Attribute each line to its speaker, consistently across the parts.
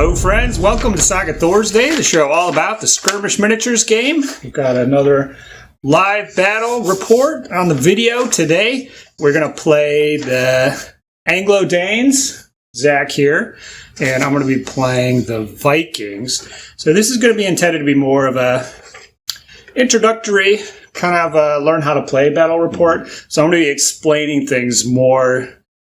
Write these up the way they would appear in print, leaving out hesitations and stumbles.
Speaker 1: Hello friends, welcome to Saga Thursday, the show all about the Skirmish Miniatures game. We've got another live battle report on the video today. We're going to play the Anglo-Danes, Zach here, and I'm going to be playing the Vikings. So this is going to be intended to be more of a introductory, kind of a learn how to play battle report. So I'm going to be explaining things more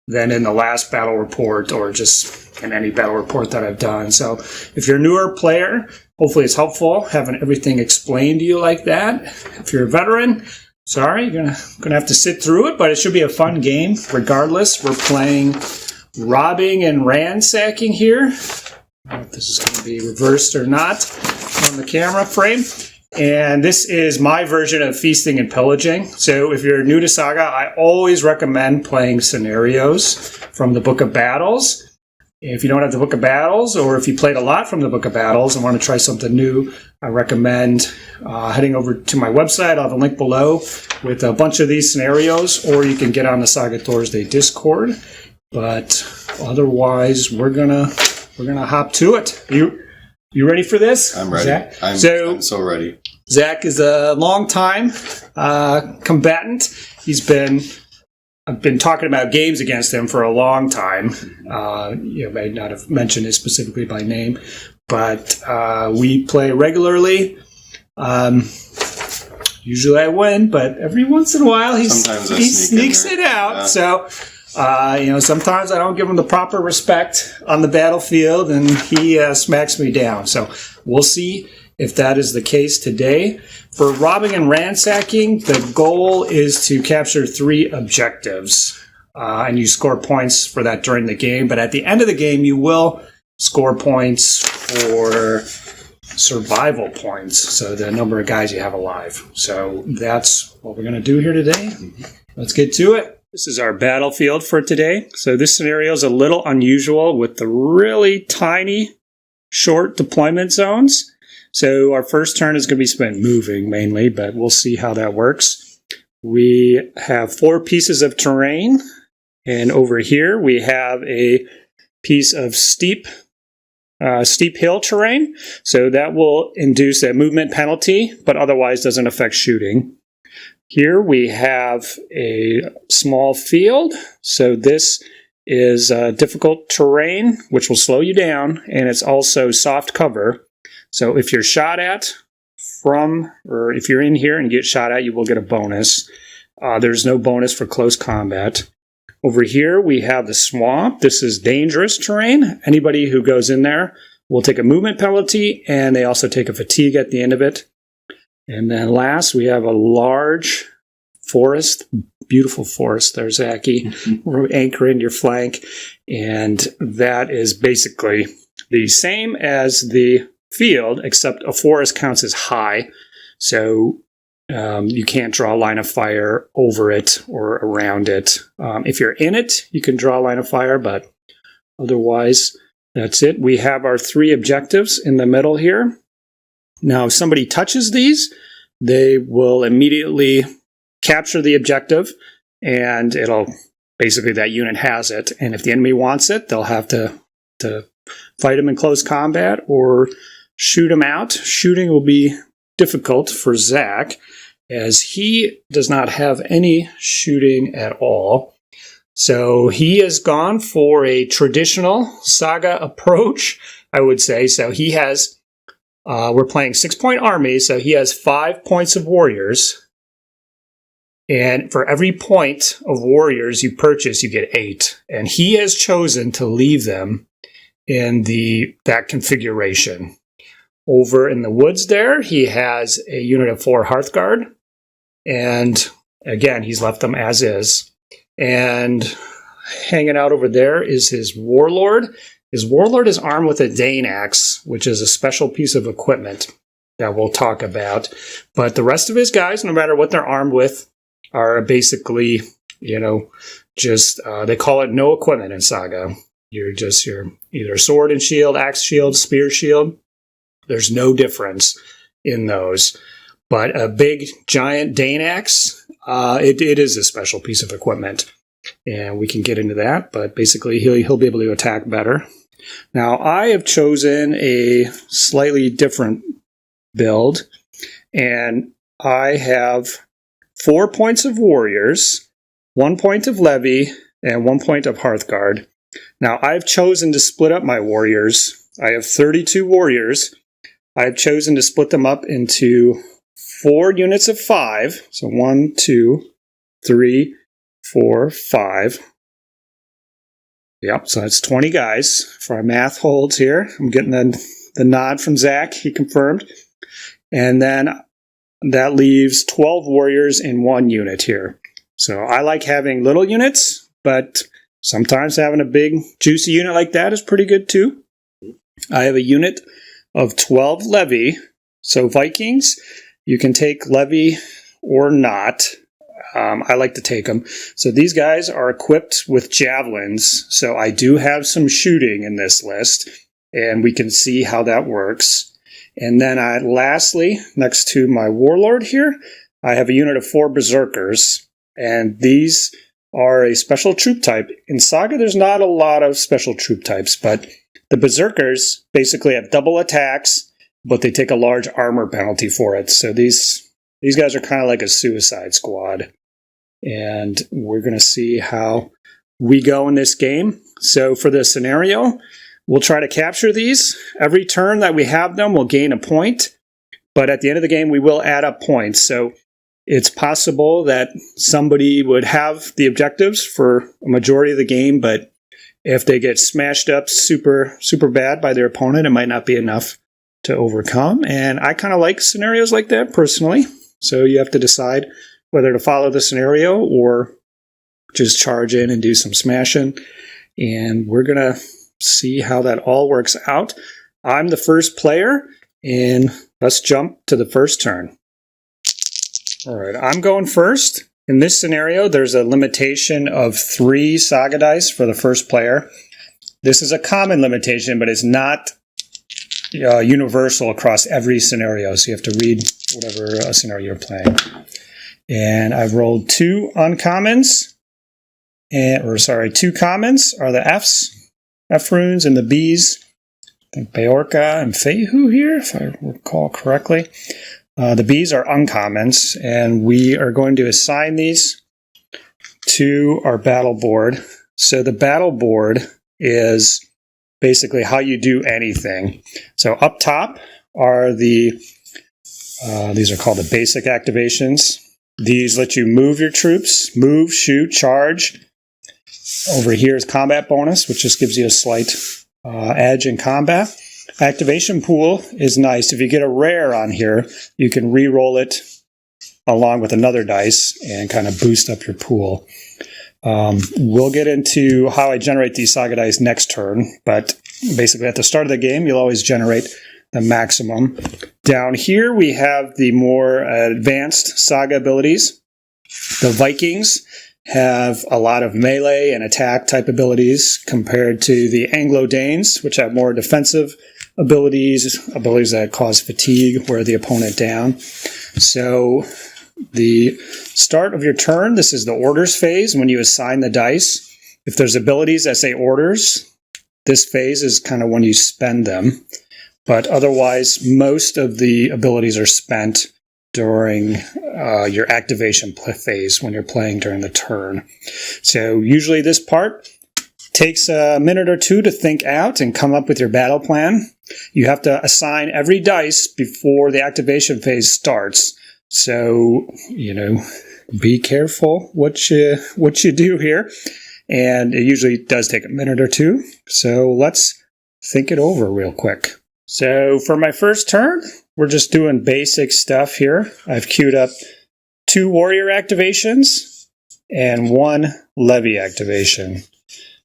Speaker 1: than in the last battle report or just in any battle report that I've done. So if you're a newer player, hopefully it's helpful having everything explained to you like that. If you're a veteran, sorry, you're gonna have to sit through it, but it should be a fun game regardless. We're playing robbing and ransacking here. I don't know if this is going to be reversed or not on the camera frame. And this is my version of feasting and pillaging. So if you're new to Saga, I always recommend playing scenarios from the Book of Battles. If you don't have the Book of Battles, or if you played a lot from the Book of Battles and want to try something new, I recommend heading over to my website. I'll have a link below with a bunch of these scenarios, or you can get on the Saga Thursday Discord. But otherwise, we're gonna hop to it. You ready for this?
Speaker 2: I'm ready.
Speaker 1: Zach?
Speaker 2: I'm so ready.
Speaker 1: Zach is a long-time combatant. I've been talking about games against him for a long time. You may not have mentioned it specifically by name, but we play regularly. Usually I win, but every once in a while he sneaks it out. Yeah. So, sometimes I don't give him the proper respect on the battlefield, and he smacks me down. So we'll see if that is the case today. For robbing and ransacking, the goal is to capture 3 objectives, and you score points for that during the game. But at the end of the game, you will score points for survival points, so the number of guys you have alive. So that's what we're going to do here today. Let's get to it. This is our battlefield for today. So this scenario is a little unusual with the really tiny, short deployment zones. So our first turn is going to be spent moving mainly, but we'll see how that works. We have 4 pieces of terrain, and over here we have a piece of steep hill terrain. So that will induce a movement penalty, but otherwise doesn't affect shooting. Here we have a small field. So this is difficult terrain, which will slow you down, and it's also soft cover. So if you're shot at or if you're in here and get shot at, you will get a bonus. There's no bonus for close combat. Over here, we have the swamp. This is dangerous terrain. Anybody who goes in there will take a movement penalty, and they also take a fatigue at the end of it. And then last, we have a large forest, beautiful forest there, Zachy. We're anchoring your flank, and that is basically the same as the field, except a forest counts as high, so you can't draw a line of fire over it or around it. If you're in it, you can draw a line of fire, but otherwise, that's it. We have our 3 objectives in the middle here. Now, if somebody touches these, they will immediately capture the objective, and basically that unit has it. And if the enemy wants it, they'll have to fight them in close combat or shoot them out. Shooting will be difficult for Zach, as he does not have any shooting at all. So he has gone for a traditional Saga approach, I would say. So he has, we're playing 6-point armies, so he has 5 points of warriors. And for every point of warriors you purchase, you get 8. And he has chosen to leave them in that configuration. Over in the woods there, he has a unit of 4 Hearthguard. And again, he's left them as is. And hanging out over there is his Warlord. His Warlord is armed with a Dane Axe, which is a special piece of equipment that we'll talk about. But the rest of his guys, no matter what they're armed with, are basically, they call it no equipment in Saga. You're either sword and shield, axe shield, spear shield. There's no difference in those. But a big, giant Dane Axe, it is a special piece of equipment. And we can get into that, but basically he'll be able to attack better. Now, I have chosen a slightly different build, and I have 4 points of warriors, 1 point of levy, and 1 point of Hearthguard. Now, I've chosen to split up my warriors. I have 32 warriors. I've chosen to split them up into 4 units of 5. So 1, 2, 3, 4, 5. Yep, so that's 20 guys. If our math holds here, I'm getting the nod from Zach. He confirmed. And then that leaves 12 warriors in 1 unit here. So I like having little units, but sometimes having a big, juicy unit like that is pretty good too. I have a unit of 12 levy. So Vikings, you can take levy or not. I like to take them. So these guys are equipped with javelins. So I do have some shooting in this list, and we can see how that works. And then lastly, next to my warlord here, I have a unit of 4 berserkers. And these are a special troop type. In Saga, there's not a lot of special troop types, but the berserkers basically have double attacks, but they take a large armor penalty for it. So these guys are kind of like a suicide squad. And we're going to see how we go in this game. So for this scenario, we'll try to capture these. Every turn that we have them, we'll gain a point. But at the end of the game, we will add up points. So it's possible that somebody would have the objectives for a majority of the game, but if they get smashed up super, super bad by their opponent, it might not be enough to overcome. And I kind of like scenarios like that personally. So you have to decide whether to follow the scenario or just charge in and do some smashing. And we're going to see how that all works out. I'm the first player, and let's jump to the first turn. All right, I'm going first. In this scenario, there's a limitation of 3 Saga dice for the first player. This is a common limitation, but it's not universal across every scenario. So you have to read whatever scenario you're playing. And I've rolled 2 uncommons, 2 commons are the F runes, and the Bs. I think Beorka and Fehu here, if I recall correctly. The Bs are uncommons, and we are going to assign these to our battle board. So the battle board is basically how you do anything. So up top are these are called the basic activations. These let you move your troops, move, shoot, charge. Over here is combat bonus, which just gives you a slight edge in combat. Activation pool is nice. If you get a rare on here, you can re-roll it along with another dice and kind of boost up your pool. We'll get into how I generate these Saga dice next turn, but basically at the start of the game, you'll always generate the maximum. Down here, we have the more advanced Saga abilities. The Vikings have a lot of melee and attack type abilities compared to the Anglo-Danes, which have more defensive abilities that cause fatigue, wear the opponent down. So the start of your turn, this is the orders phase when you assign the dice. If there's abilities that say orders, this phase is kind of when you spend them. But otherwise, most of the abilities are spent during your activation phase when you're playing during the turn. So usually this part takes a minute or two to think out and come up with your battle plan. You have to assign every dice before the activation phase starts. So, be careful what you do here. And it usually does take a minute or two. So let's think it over real quick. So for my first turn, we're just doing basic stuff here. I've queued up 2 warrior activations and 1 levy activation.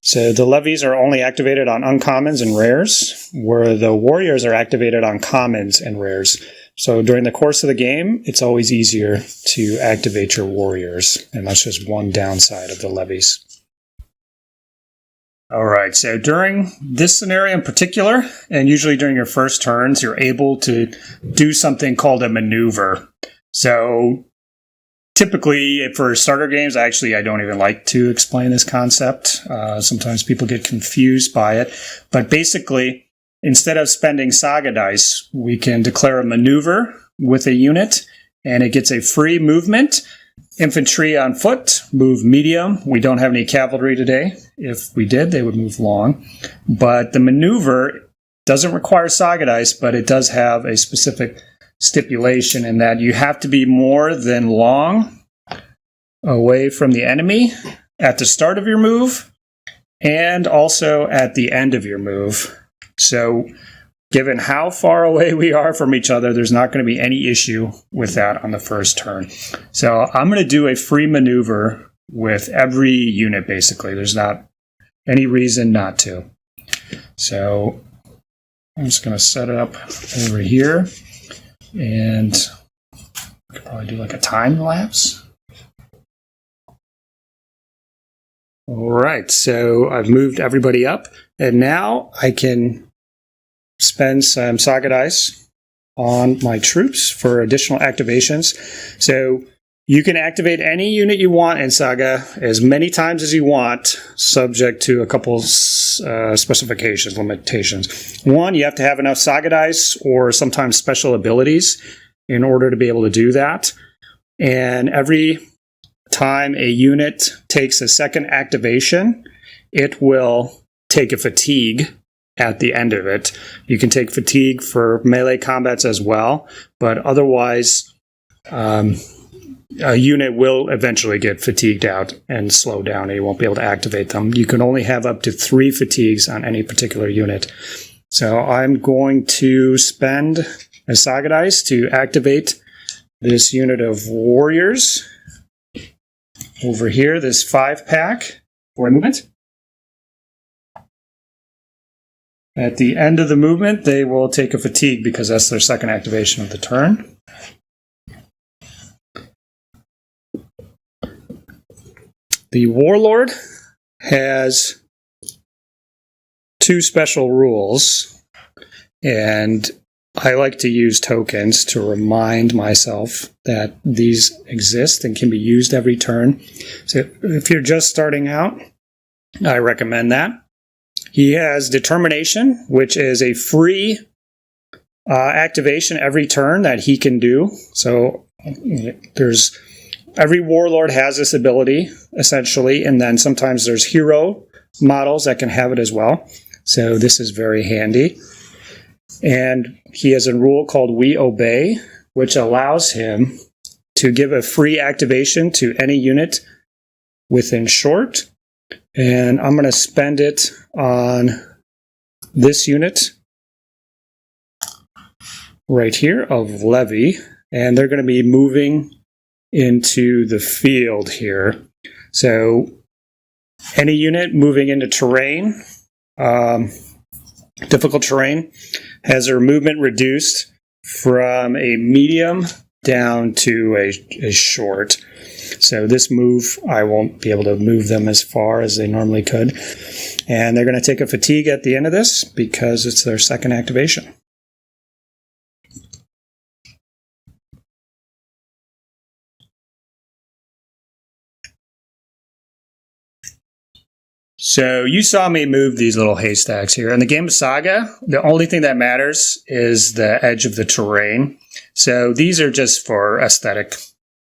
Speaker 1: So the levies are only activated on uncommons and rares, where the warriors are activated on commons and rares. So during the course of the game, it's always easier to activate your warriors, and that's just one downside of the levies. All right, so during this scenario in particular, and usually during your first turns, you're able to do something called a maneuver. So typically, for starter games, I don't even like to explain this concept. Sometimes people get confused by it. But basically, instead of spending Saga dice, we can declare a maneuver with a unit, and it gets a free movement. Infantry on foot, move medium. We don't have any cavalry today. If we did, they would move long. But the maneuver doesn't require Saga dice, but it does have a specific stipulation in that you have to be more than long away from the enemy at the start of your move and also at the end of your move. So given how far away we are from each other, there's not going to be any issue with that on the first turn. So I'm going to do a free maneuver with every unit, basically. There's not any reason not to. So I'm just going to set it up over here. And I could probably do like a time lapse. All right, so I've moved everybody up. And now I can spend some Saga dice on my troops for additional activations. So you can activate any unit you want in Saga as many times as you want, subject to a couple specifications, limitations. One, you have to have enough Saga dice or sometimes special abilities in order to be able to do that. And every time a unit takes a second activation, it will take a fatigue at the end of it. You can take fatigue for melee combats as well, but otherwise a unit will eventually get fatigued out and slow down, and you won't be able to activate them. You can only have up to 3 fatigues on any particular unit. So I'm going to spend a Saga dice to activate this unit of warriors over here, this 5-pack for movement. At the end of the movement, they will take a fatigue because that's their second activation of the turn. The Warlord has 2 special rules, and I like to use tokens to remind myself that these exist and can be used every turn. So if you're just starting out, I recommend that. He has Determination, which is a free activation every turn that he can do. So every Warlord has this ability, essentially, and then sometimes there's hero models that can have it as well. So this is very handy. And he has a rule called We Obey, which allows him to give a free activation to any unit within short. And I'm going to spend it on this unit right here of Levy. And they're going to be moving into the field here. So any unit moving into terrain, difficult terrain, has their movement reduced from a medium down to a short. So this move, I won't be able to move them as far as they normally could. And they're going to take a fatigue at the end of this because it's their second activation. So you saw me move these little haystacks here. In the game of Saga, the only thing that matters is the edge of the terrain. So these are just for aesthetic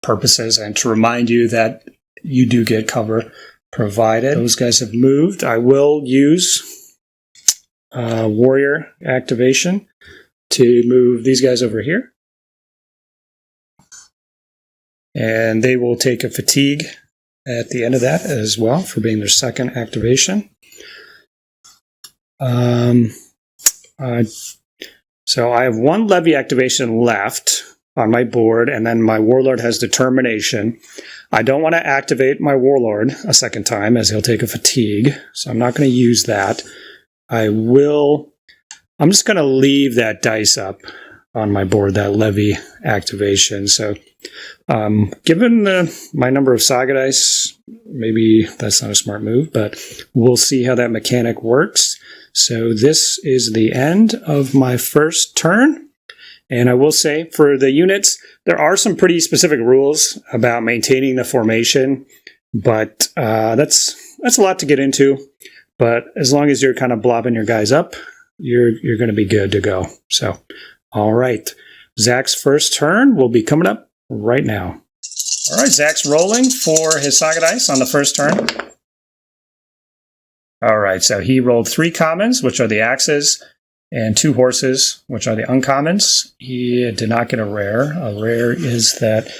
Speaker 1: purposes and to remind you that you do get cover provided. Those guys have moved. I will use warrior activation to move these guys over here. And they will take a fatigue at the end of that as well for being their second activation. So I have 1 levy activation left on my board, and then my Warlord has Determination. I don't want to activate my Warlord a second time as he'll take a fatigue, so I'm not going to use that. I'm just going to leave that dice up on my board, that levy activation. So given my number of Saga dice, maybe that's not a smart move, but we'll see how that mechanic works. So this is the end of my first turn, And I will say, for the units, there are some pretty specific rules about maintaining the formation, but that's a lot to get into. But as long as you're kind of blobbing your guys up, you're going to be good to go. So, all right. Zach's first turn will be coming up right now. All right, Zach's rolling for his Saga dice on the first turn. All right, so he rolled 3 commons, which are the axes, and 2 horses, which are the uncommons. He did not get a rare. A rare is that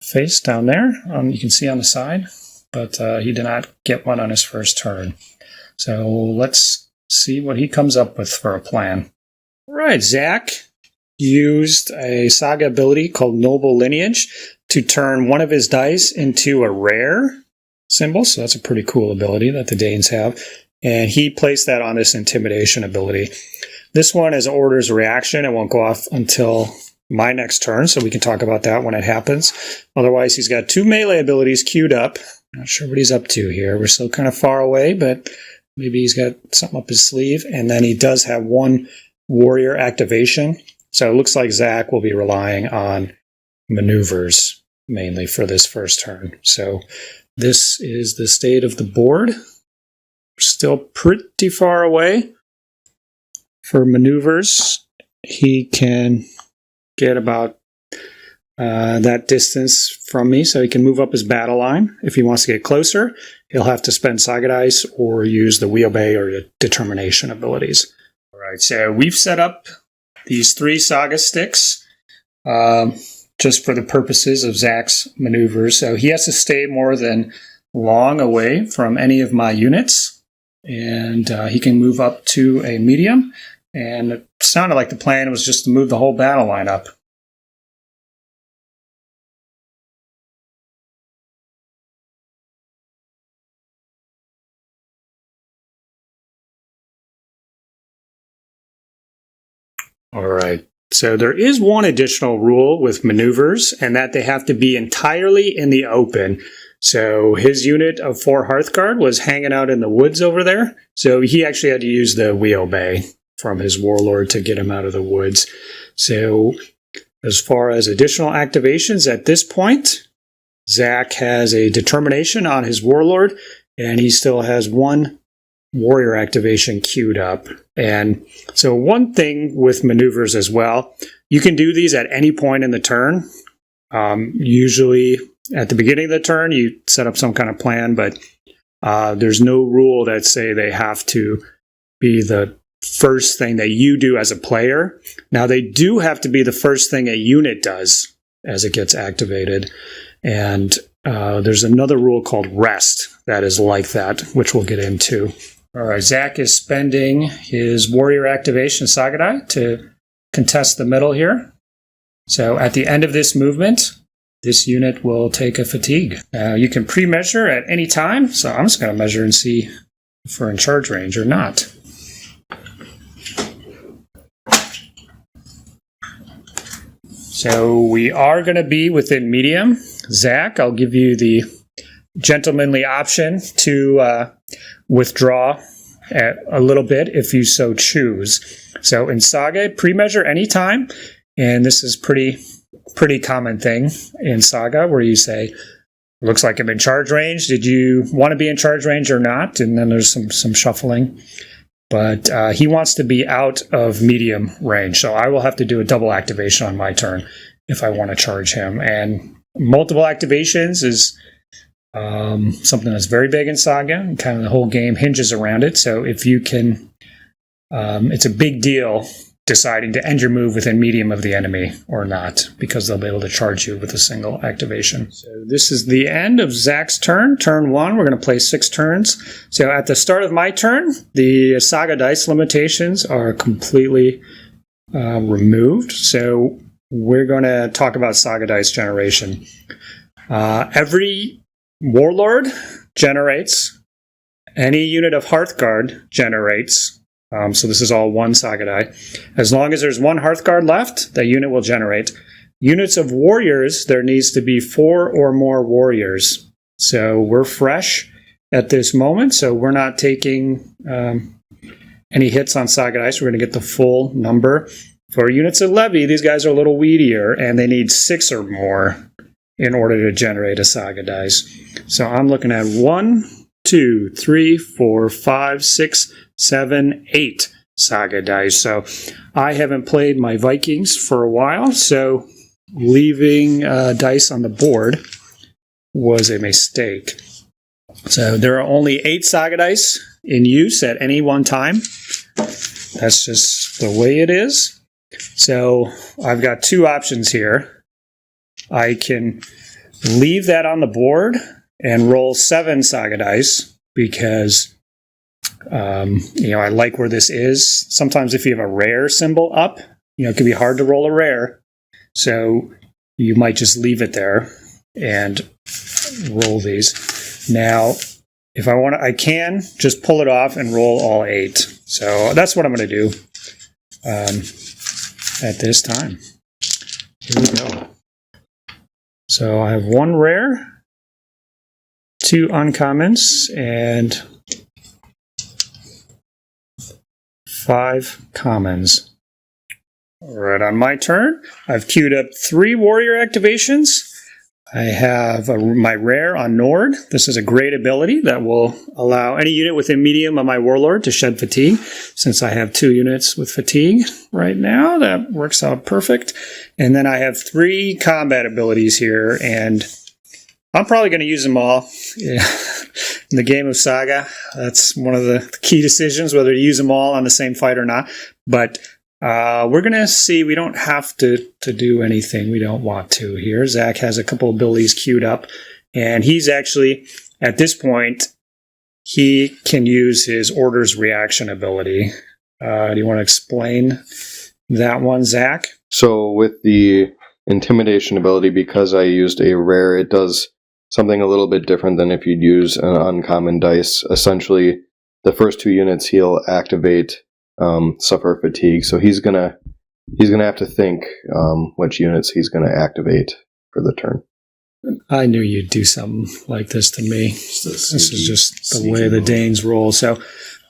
Speaker 1: face down there, you can see on the side, but he did not get one on his first turn. So let's see what he comes up with for a plan. All right, Zach used a Saga ability called Noble Lineage to turn one of his dice into a rare symbol. So that's a pretty cool ability that the Danes have. And he placed that on this Intimidation ability. This one is Order's reaction. It won't go off until my next turn, so we can talk about that when it happens. Otherwise, he's got 2 melee abilities queued up. Not sure what he's up to here. We're still kind of far away, but maybe he's got something up his sleeve. And then he does have 1 warrior activation. So it looks like Zach will be relying on maneuvers mainly for this first turn. So this is the state of the board. Still pretty far away. For maneuvers, he can get about that distance from me, so he can move up his battle line. If he wants to get closer, he'll have to spend Saga dice or use the Wheelbay or Determination abilities. All right, so we've set up these 3 Saga sticks just for the purposes of Zach's maneuvers. So he has to stay more than long away from any of my units, and he can move up to a medium. And it sounded like the plan was just to move the whole battle line up. All right. So there is one additional rule with maneuvers, and that they have to be entirely in the open. So his unit of 4 Hearthguard was hanging out in the woods over there. So he actually had to use the Wheelbay from his warlord to get him out of the woods. So as far as additional activations at this point, Zach has a Determination on his warlord, and he still has 1 warrior activation queued up. And so one thing with maneuvers as well, you can do these at any point in the turn. Usually at the beginning of the turn, you set up some kind of plan, but there's no rule that say they have to be the first thing that you do as a player. Now, they do have to be the first thing a unit does as it gets activated. And there's another rule called Rest that is like that, which we'll get into. All right, Zach is spending his warrior activation Saga die to contest the middle here. So at the end of this movement, this unit will take a fatigue. You can pre-measure at any time, so I'm just going to measure and see if we're in charge range or not. So we are going to be within medium. Zach, I'll give you the gentlemanly option to withdraw a little bit if you so choose. So in Saga, pre-measure anytime, and this is pretty common thing in Saga where you say, looks like I'm in charge range. Did you want to be in charge range or not? And then there's some shuffling. But he wants to be out of medium range, so I will have to do a double activation on my turn if I want to charge him. And multiple activations is something that's very big in Saga, and kind of the whole game hinges around it. So if you can, it's a big deal deciding to end your move within medium of the enemy or not, because they'll be able to charge you with a single activation. So this is the end of Zach's turn. Turn 1, we're going to play 6 turns. So at the start of my turn, the Saga dice limitations are completely removed. So we're going to talk about Saga dice generation. Every warlord generates, any unit of Hearthguard generates. So this is all 1 Saga die. As long as there's 1 Hearthguard left, the unit will generate. Units of warriors, there needs to be 4 or more warriors. So we're fresh at this moment, so we're not taking any hits on Saga dice. We're going to get the full number For units of levy, these guys are a little weedier, and they need 6 or more in order to generate a Saga dice. So I'm looking at 1, 2, 3, 4, 5, 6, 7, 8 Saga dice. So I haven't played my Vikings for a while, so leaving dice on the board was a mistake. So there are only 8 Saga dice in use at any one time. That's just the way it is. So I've got 2 options here. I can leave that on the board and roll 7 Saga dice because, I like where this is. Sometimes if you have a rare symbol up, it can be hard to roll a rare. So you might just leave it there and roll these. Now, if I want to, I can just pull it off and roll all 8. So that's what I'm going to do at this time. Here we go. So I have 1 rare, 2 uncommons, and 5 commons. All right, on my turn, I've queued up 3 warrior activations. I have my rare on Nord. This is a great ability that will allow any unit within medium of my warlord to shed fatigue. Since I have 2 units with fatigue right now, that works out perfect. And then I have 3 combat abilities here, and I'm probably going to use them all in the game of Saga. That's one of the key decisions, whether to use them all on the same fight or not. But we're going to see. We don't have to do anything we don't want to here. Zach has a couple abilities queued up, and he's actually, at this point, he can use his Orders Reaction ability. Do you want to explain that one, Zach?
Speaker 2: So with the Intimidation ability, because I used a rare, it does something a little bit different than if you'd use an uncommon dice. Essentially, the first 2 units he'll activate suffer fatigue, so he's gonna have to think which units he's gonna activate for the turn.
Speaker 1: I knew you'd do something like this to me. This is just the way the Danes roll. So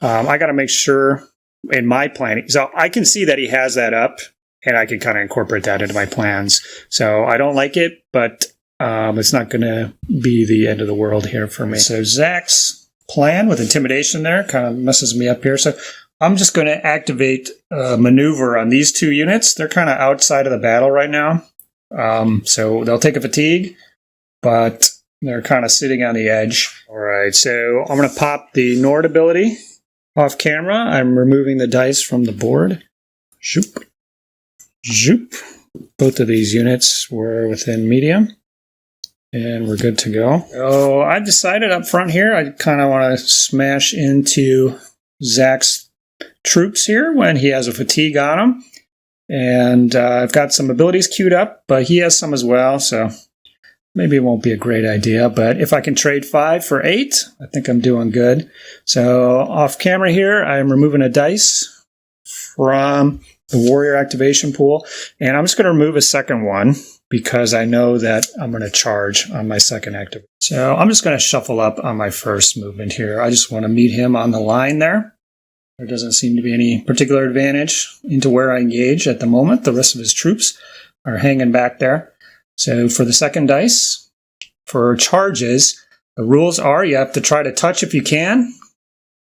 Speaker 1: I got to make sure in my planning. So I can see that he has that up, and I can kind of incorporate that into my plans. So I don't like it, but it's not going to be the end of the world here for me. So Zach's plan with Intimidation there kind of messes me up here. So I'm just going to activate maneuver on these 2 units. They're kind of outside of the battle right now. So they'll take a fatigue, but they're kind of sitting on the edge. All right, so I'm going to pop the Nord ability off camera. I'm removing the dice from the board. Zoop. Zoop. Both of these units were within medium, and we're good to go. Oh, I decided up front here, I kind of want to smash into Zach's troops here when he has a fatigue on him. And I've got some abilities queued up, but he has some as well, so maybe it won't be a great idea. But if I can trade 5 for 8, I think I'm doing good. So off camera here, I'm removing a dice from the warrior activation pool, and I'm just going to remove a second one because I know that I'm going to charge on my second activation. So I'm just going to shuffle up on my first movement here. I just want to meet him on the line there. There doesn't seem to be any particular advantage into where I engage at the moment. The rest of his troops are hanging back there. So for the second dice, for charges, the rules are you have to try to touch if you can.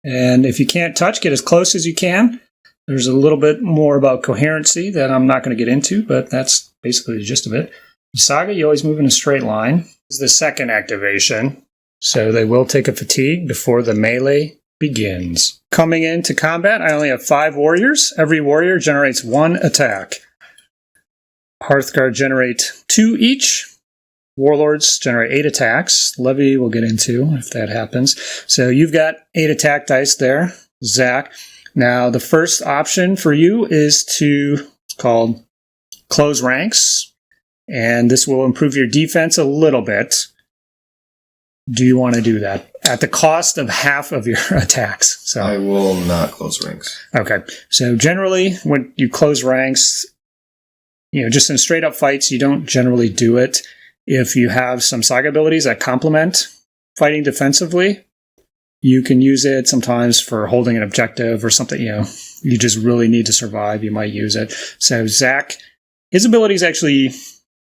Speaker 1: And if you can't touch, get as close as you can. There's a little bit more about coherency that I'm not going to get into, but that's basically the gist of it. In Saga, you always move in a straight line. This is the second activation. So they will take a fatigue before the melee begins. Coming into combat, I only have 5 warriors. Every warrior generates 1 attack. Hearthguard generate 2 each. Warlords generate 8 attacks. Levy we'll get into if that happens. So you've got 8 attack dice there, Zach. Now the first option for you is it's called Close Ranks, and this will improve your defense a little bit. Do you want to do that at the cost of half of your attacks? So
Speaker 3: I will not close ranks.
Speaker 1: Okay. So generally, when you close ranks, just in straight up fights, you don't generally do it. If you have some Saga abilities that complement fighting defensively, You can use it sometimes for holding an objective or something, you just really need to survive. You might use it. So Zach, his abilities actually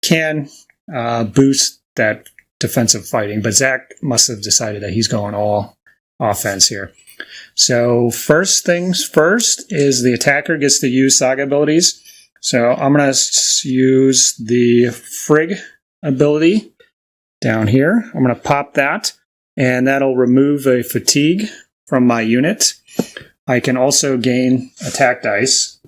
Speaker 1: can boost that defensive fighting, but Zach must have decided that he's going all offense here. So first things first is the attacker gets to use Saga abilities. So I'm going to use the Frig ability down here. I'm going to pop that, and that'll remove a fatigue from my unit. I can also gain attack dice,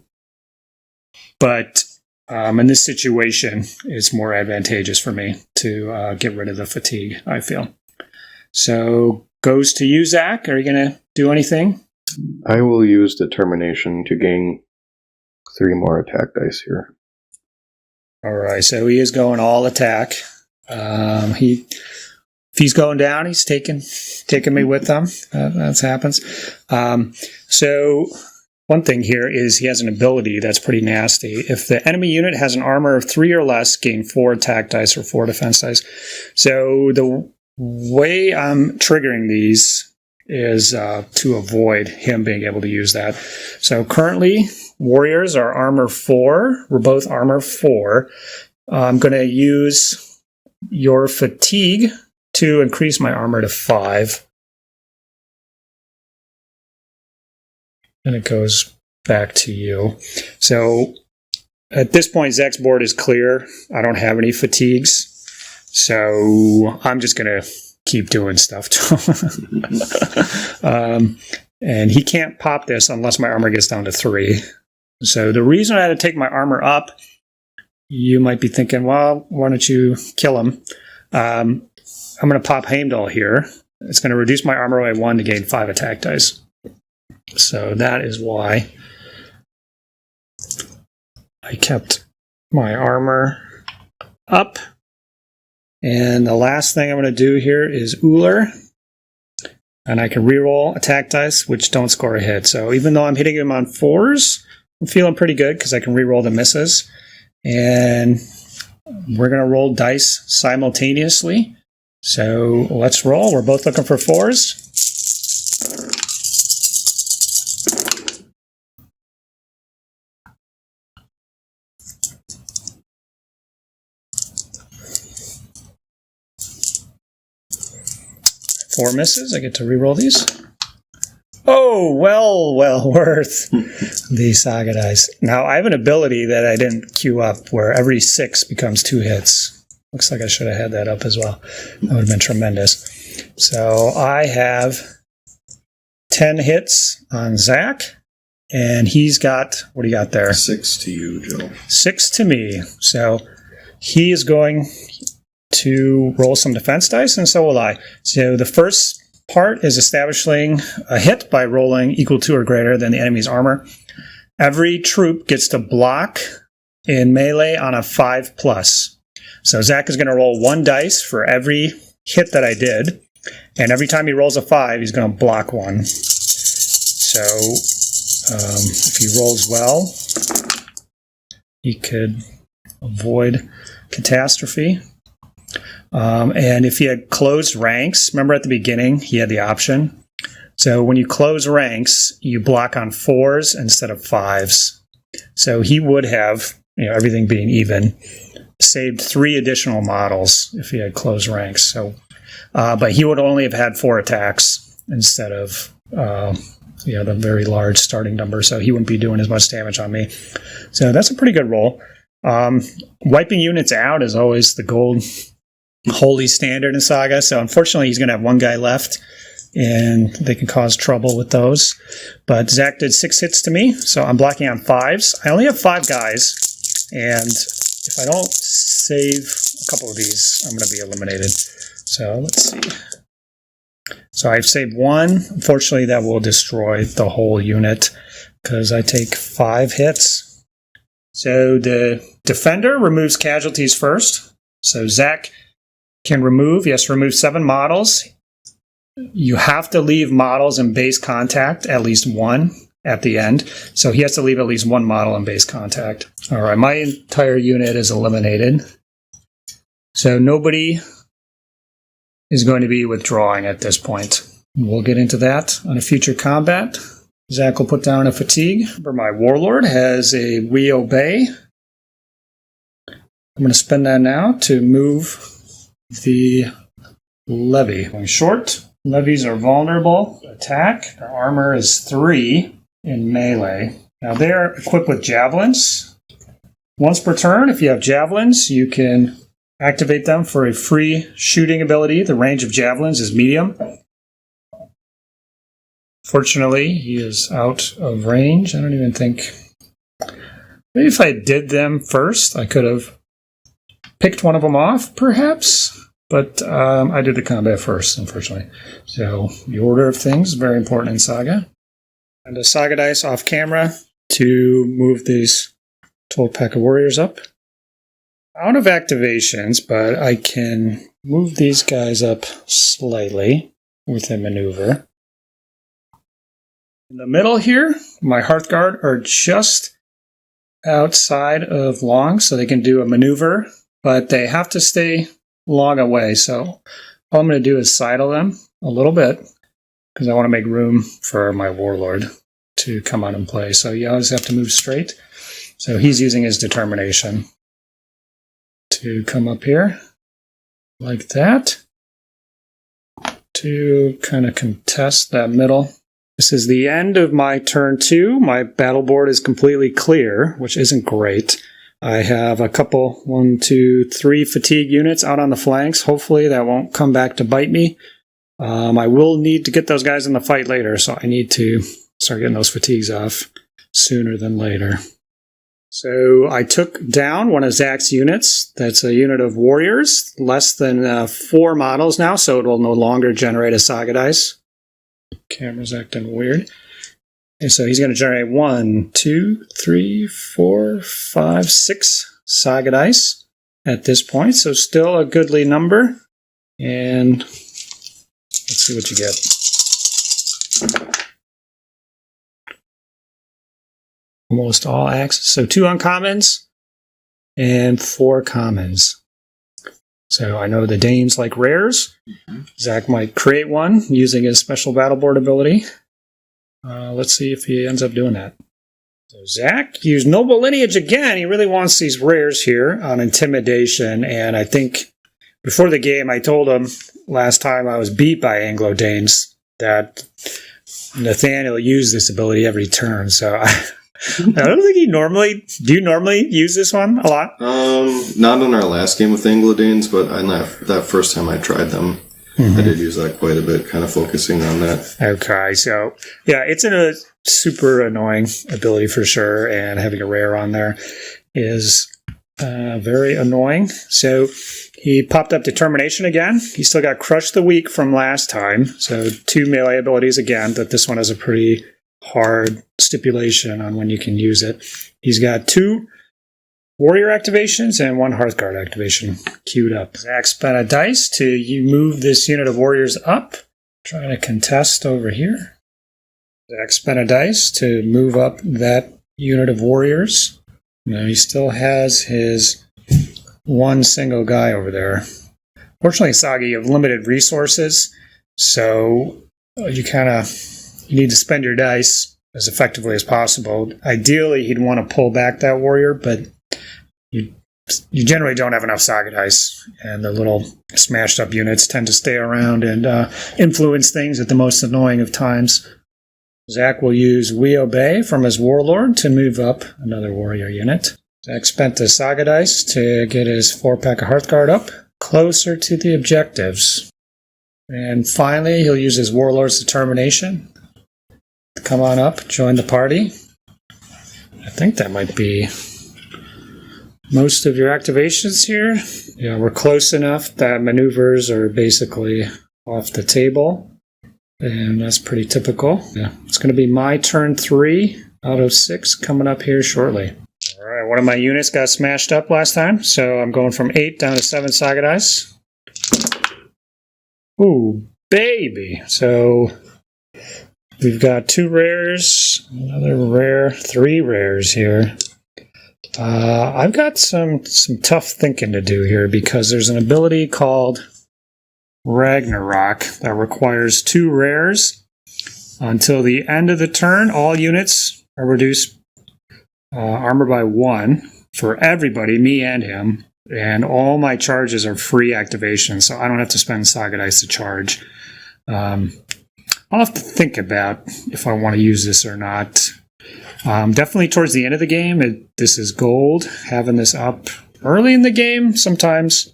Speaker 1: but in this situation, it's more advantageous for me to get rid of the fatigue, I feel. So goes to you, Zach. Are you going to do anything?
Speaker 2: I will use Determination to gain 3 more attack dice here.
Speaker 1: All right, so he is going all attack. If he's going down, he's taking me with him. That happens. So one thing here is he has an ability that's pretty nasty. If the enemy unit has an armor of 3 or less, gain 4 attack dice or 4 defense dice. So the way I'm triggering these is to avoid him being able to use that. So currently, warriors are armor 4. We're both armor 4. I'm going to use your fatigue to increase my armor to 5. And it goes back to you. So at this point, Zach's board is clear. I don't have any fatigues. So I'm just going to keep doing stuff to him. And he can't pop this unless my armor gets down to 3. So the reason I had to take my armor up, you might be thinking, well, why don't you kill him? I'm going to pop Heimdall here. It's going to reduce my armor by 1 to gain 5 attack dice. So that is why I kept my armor up. And the last thing I'm going to do here is Uller. And I can reroll attack dice, which don't score a hit. So even though I'm hitting him on 4s, I'm feeling pretty good because I can reroll the misses. And we're going to roll dice simultaneously. So let's roll. We're both looking for 4s. Four misses. I get to reroll these. Oh, well worth the Saga dice. Now, I have an ability that I didn't queue up where every 6 becomes 2 hits. Looks like I should have had that up as well. That would have been tremendous. So I have 10 hits on Zach, and he's got, what do you got there?
Speaker 3: 6 to you, Joe.
Speaker 1: 6 to me. So he is going to roll some defense dice, and so will I. So the first part is establishing a hit by rolling equal to or greater than the enemy's armor. Every troop gets to block in melee on a 5+. So Zach is going to roll 1 dice for every hit that I did, and every time he rolls a 5, he's going to block 1. So if he rolls well, he could avoid catastrophe. And if he had closed ranks, remember at the beginning, he had the option. So when you close ranks, you block on 4s instead of 5s. So he would have, everything being even, saved 3 additional models if he had closed ranks. So, but he would only have had 4 attacks instead of, the very large starting number. So he wouldn't be doing as much damage on me. So that's a pretty good roll. Wiping units out is always the gold holy standard in Saga. So unfortunately, he's going to have 1 guy left, and they can cause trouble with those. But Zach did 6 hits to me, so I'm blocking on 5s. I only have 5 guys, and if I don't save a couple of these, I'm going to be eliminated. So let's see. So I've saved 1. Unfortunately, that will destroy the whole unit because I take 5 hits. So the defender removes casualties first. So Zach can remove 7 models. You have to leave models in base contact, at least 1 at the end. So he has to leave at least 1 model in base contact. All right, my entire unit is eliminated. So nobody is going to be withdrawing at this point. We'll get into that on a future combat. Zach will put down a fatigue. My warlord has a we obey. I'm going to spend that now to move the levy. Going short. Levies are vulnerable. Attack. Their armor is 3 in melee. Now they're equipped with javelins. Once per turn, if you have javelins, you can activate them for a free shooting ability. The range of javelins is medium. Fortunately, he is out of range. I don't even think... Maybe if I did them first, I could have picked one of them off, perhaps. But I did the combat first, unfortunately. So the order of things is very important in Saga. And the Saga dice off camera to move these 12 pack of warriors up. Out of activations, but I can move these guys up slightly with a maneuver. In the middle here, my Hearthguard are just outside of long, so they can do a maneuver, but they have to stay long away. So all I'm going to do is sidle them a little bit, because I want to make room for my warlord to come out and play. So you always have to move straight. So he's using his determination to come up here like that to kind of contest that middle. This is the end of my turn 2. My battle board is completely clear, which isn't great. I have a couple, 1, 2, 3 fatigue units out on the flanks. Hopefully that won't come back to bite me. I will need to get those guys in the fight later, so I need to start getting those fatigues off sooner than later. So I took down one of Zach's units. That's a unit of warriors, less than 4 models now, so it will no longer generate a Saga dice. Camera's acting weird. And so he's going to generate 1, 2, 3, 4, 5, 6 Saga dice at this point. So still a goodly number. And let's see what you get. Almost all axes. So 2 uncommons and 4 commons. So I know the Danes like rares. Zach might create one using his special battle board ability. Let's see if he ends up doing that. So Zach used Noble Lineage again. He really wants these rares here on Intimidation. And I think before the game, I told him last time I was beat by Anglo-Danes that Nathaniel used this ability every turn. So I don't think he normally... Do you normally use this one a lot?
Speaker 2: Not in our last game with Anglo-Danes, but on that first time I tried them, I did use that quite a bit, kind of focusing on that.
Speaker 1: Okay, so yeah, it's a super annoying ability for sure, and having a rare on there is very annoying. So he popped up Determination again. He still got Crush the Weak from last time, so 2 melee abilities again, but this one has a pretty hard stipulation on when you can use it. He's got 2 warrior activations and 1 Hearthguard activation queued up. Zach spent a dice to move this unit of warriors up. Trying to contest over here. Zach spent a dice to move up that unit of warriors. Now he still has his 1 single guy over there. Fortunately, Saga, you have limited resources, so you need to spend your dice as effectively as possible. Ideally, he'd want to pull back that warrior, but you generally don't have enough Saga dice, and the little smashed up units tend to stay around and influence things at the most annoying of times. Zach will use We Obey from his warlord to move up another warrior unit. Zach spent the Saga dice to get his 4-pack of Hearthguard up closer to the objectives. And finally, he'll use his warlord's determination. Come on up, join the party. I think that might be most of your activations here. Yeah, we're close enough that maneuvers are basically off the table. And that's pretty typical. Yeah, it's going to be my turn 3 out of 6 coming up here shortly. All right, one of my units got smashed up last time, so I'm going from 8 down to 7 Saga dice. Ooh, baby! So we've got 2 rares, another rare, 3 rares here. I've got some tough thinking to do here because there's an ability called Ragnarok that requires 2 rares. Until the end of the turn, all units are reduced armor by 1 for everybody, me and him. And all my charges are free activation, so I don't have to spend Saga Dice to charge. I'll have to think about if I want to use this or not. Definitely towards the end of the game, this is gold. Having this up early in the game, sometimes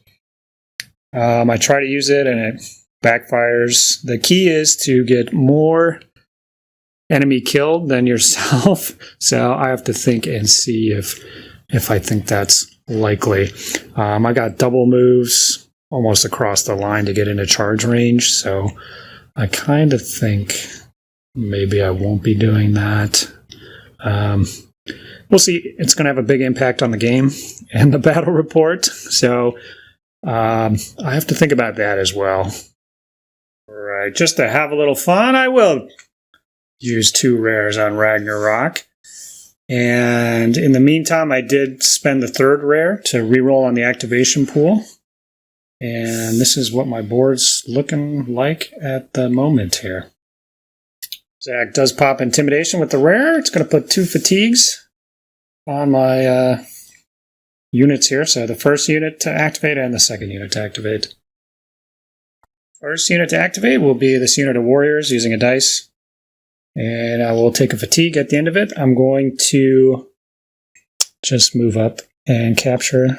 Speaker 1: I try to use it and it backfires. The key is to get more enemy killed than yourself, so I have to think and see if I think that's likely. I got double moves almost across the line to get into charge range, so I kind of think maybe I won't be doing that. We'll see. It's going to have a big impact on the game and the battle report, so I have to think about that as well. All right, just to have a little fun, I will use 2 rares on Ragnarok. And in the meantime, I did spend the 3rd rare to reroll on the activation pool. And this is what my board's looking like at the moment here. Zach does pop Intimidation with the rare. It's going to put 2 fatigues on my units here. So the first unit to activate and the second unit to activate. First unit to activate will be this unit of warriors using a dice. And I will take a fatigue at the end of it. I'm going to just move up and capture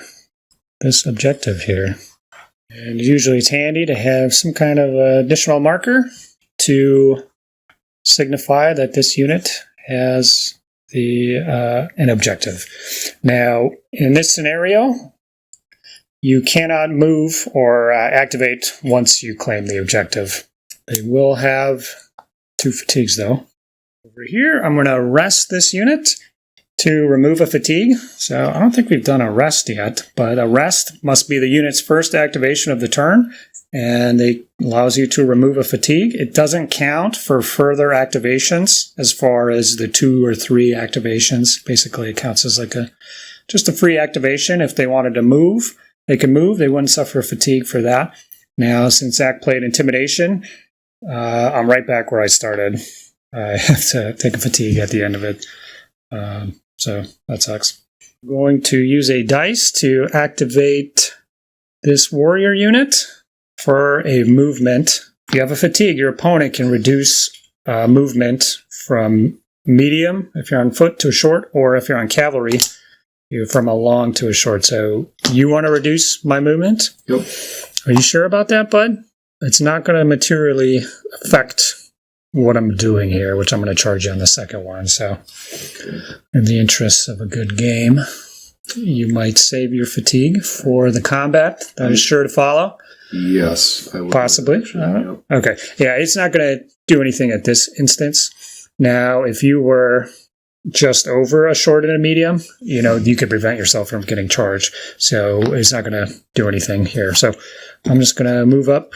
Speaker 1: this objective here. And usually it's handy to have some kind of additional marker to signify that this unit has an objective. Now, in this scenario, you cannot move or activate once you claim the objective. They will have 2 fatigues, though. Over here, I'm going to rest this unit to remove a fatigue. So I don't think we've done a rest yet, but a rest must be the unit's first activation of the turn, and it allows you to remove a fatigue. It doesn't count for further activations as far as the 2 or 3 activations. Basically, it counts as like just a free activation. If they wanted to move, they can move. They wouldn't suffer fatigue for that. Now, since Zach played Intimidation, I'm right back where I started. I have to take a fatigue at the end of it. So that sucks. I'm going to use a dice to activate this warrior unit for a movement. If you have a fatigue, your opponent can reduce movement from medium, if you're on foot, to a short, or if you're on cavalry, from a long to a short. So you want to reduce my movement?
Speaker 3: Yep.
Speaker 1: Are you sure about that, bud? It's not going to materially affect what I'm doing here, which I'm going to charge you on the second one. So, in the interests of a good game, you might save your fatigue for the combat. That is sure to follow.
Speaker 3: Yes, I would.
Speaker 1: Possibly.
Speaker 3: Yep.
Speaker 1: Okay. Yeah, it's not going to do anything at this instance. Now, if you were just over a short and a medium, you could prevent yourself from getting charged. So it's not going to do anything here. So I'm just going to move up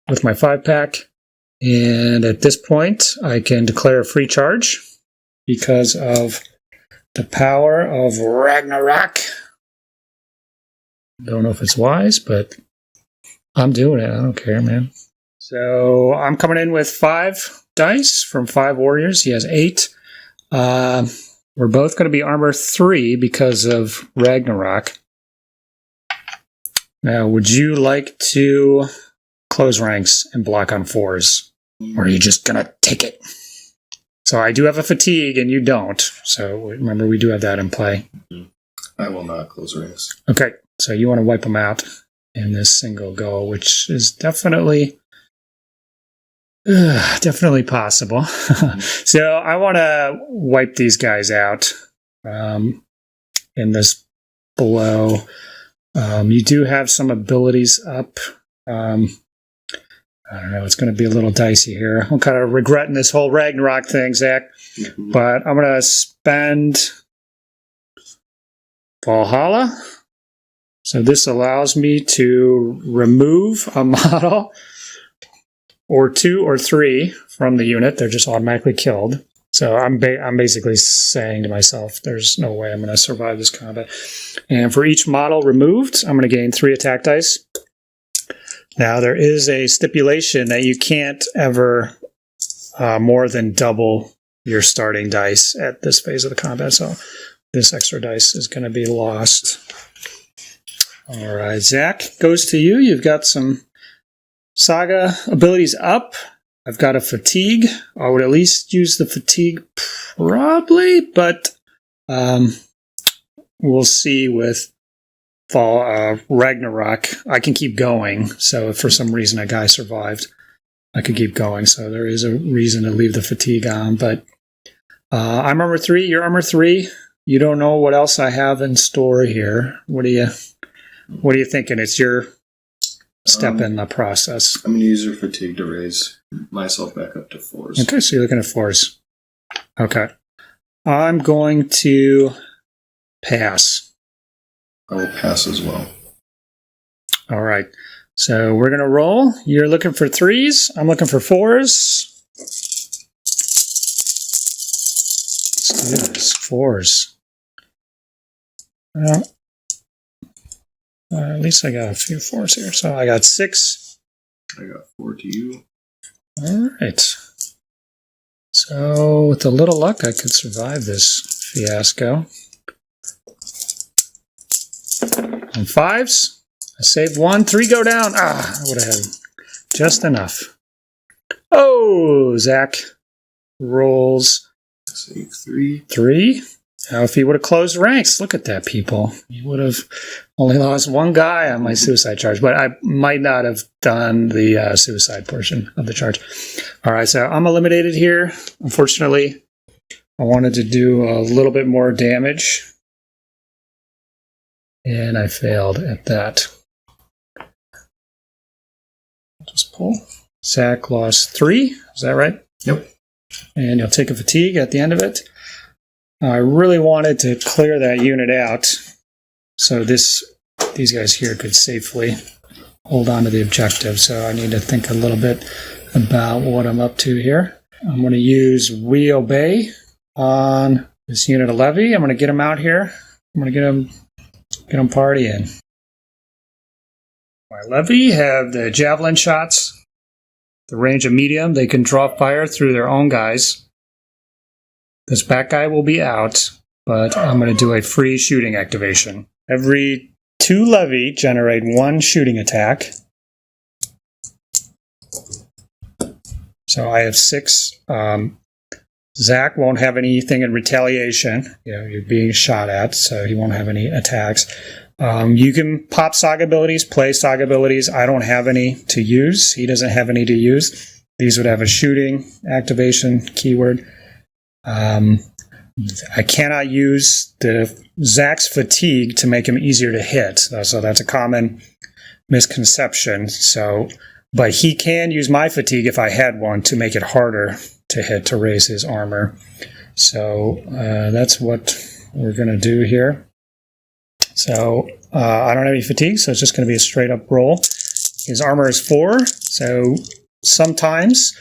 Speaker 1: with my 5-pack. And at this point, I can declare a free charge because of the power of Ragnarok. Don't know if it's wise, but I'm doing it. I don't care, man. So I'm coming in with 5 dice from 5 warriors. He has 8. We're both going to be armor 3 because of Ragnarok. Now, would you like to close ranks and block on 4s? Or are you just going to take it? So I do have a fatigue and you don't. So remember, we do have that in play.
Speaker 3: I will not close ranks.
Speaker 1: Okay, so you want to wipe them out in this single go, which is definitely possible. So I want to wipe these guys out in this below. You do have some abilities up. I don't know, it's going to be a little dicey here. I'm kind of regretting this whole Ragnarok thing, Zach. Mm-hmm. But I'm going to spend Valhalla. So this allows me to remove a model or 2 or 3 from the unit. They're just automatically killed. So I'm basically saying to myself, there's no way I'm going to survive this combat. And for each model removed, I'm going to gain 3 attack dice. Now, there is a stipulation that you can't ever more than double your starting dice at this phase of the combat, so this extra dice is going to be lost. All right, Zach, goes to you. You've got some Saga abilities up. I've got a fatigue. I would at least use the fatigue probably, but we'll see with Ragnarok. I can keep going, so if for some reason a guy survived, I could keep going, so there is a reason to leave the fatigue on. But I'm armor 3, you're armor 3. You don't know what else I have in store here. What are you thinking? It's your step in the process.
Speaker 3: I'm going to use your fatigue to raise myself back up to 4s.
Speaker 1: Okay, so you're looking at 4s. Okay. I'm going to pass.
Speaker 3: I will pass as well.
Speaker 1: All right. So we're going to roll. You're looking for 3s. I'm looking for 4s. Let's do this. 4s. Well, at least I got a few 4s here. So I got 6.
Speaker 3: I got 4 to you.
Speaker 1: All right. So with a little luck, I could survive this fiasco. On 5s. I saved 1. 3 go down. I would have had just enough. Oh, Zach rolls.
Speaker 3: Save 3.
Speaker 1: 3. Now, if he would have closed ranks, look at that, people. He would have only lost 1 guy on my suicide charge, but I might not have done the suicide portion of the charge. All right, so I'm eliminated here. Unfortunately, I wanted to do a little bit more damage, and I failed at that. Just pull. Zach lost 3. Is that right?
Speaker 3: Yep.
Speaker 1: And you'll take a fatigue at the end of it. I really wanted to clear that unit out so these guys here could safely hold on to the objective. So I need to think a little bit about what I'm up to here. I'm going to use We Obey on this unit of Levy. I'm going to get him out here. I'm going to get him partying. My Levy have the javelin shots, the range of medium. They can draw fire through their own guys. This back guy will be out, but I'm going to do a free shooting activation. Every 2 Levy generate 1 shooting attack. So I have 6. Zach won't have anything in retaliation. You're being shot at, so he won't have any attacks. You can pop Saga abilities, play Saga abilities. I don't have any to use. He doesn't have any to use. These would have a shooting activation keyword. I cannot use the Zach's fatigue to make him easier to hit. So that's a common misconception. But he can use my fatigue if I had one to make it harder to hit, to raise his armor. So that's what we're going to do here. So I don't have any fatigue, so it's just going to be a straight up roll. His armor is 4, so sometimes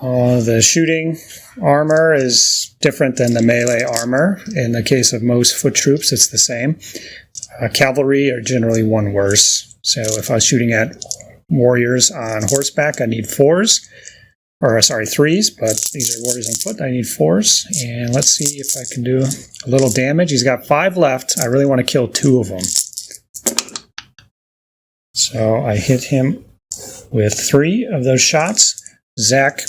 Speaker 1: the shooting armor is different than the melee armor. In the case of most foot troops, it's the same. Cavalry are generally 1 worse. So if I was shooting at warriors on horseback, I need 3s, but these are warriors on foot. I need 4s. And let's see if I can do a little damage. He's got 5 left. I really want to kill 2 of them. So I hit him with 3 of those shots. Zach,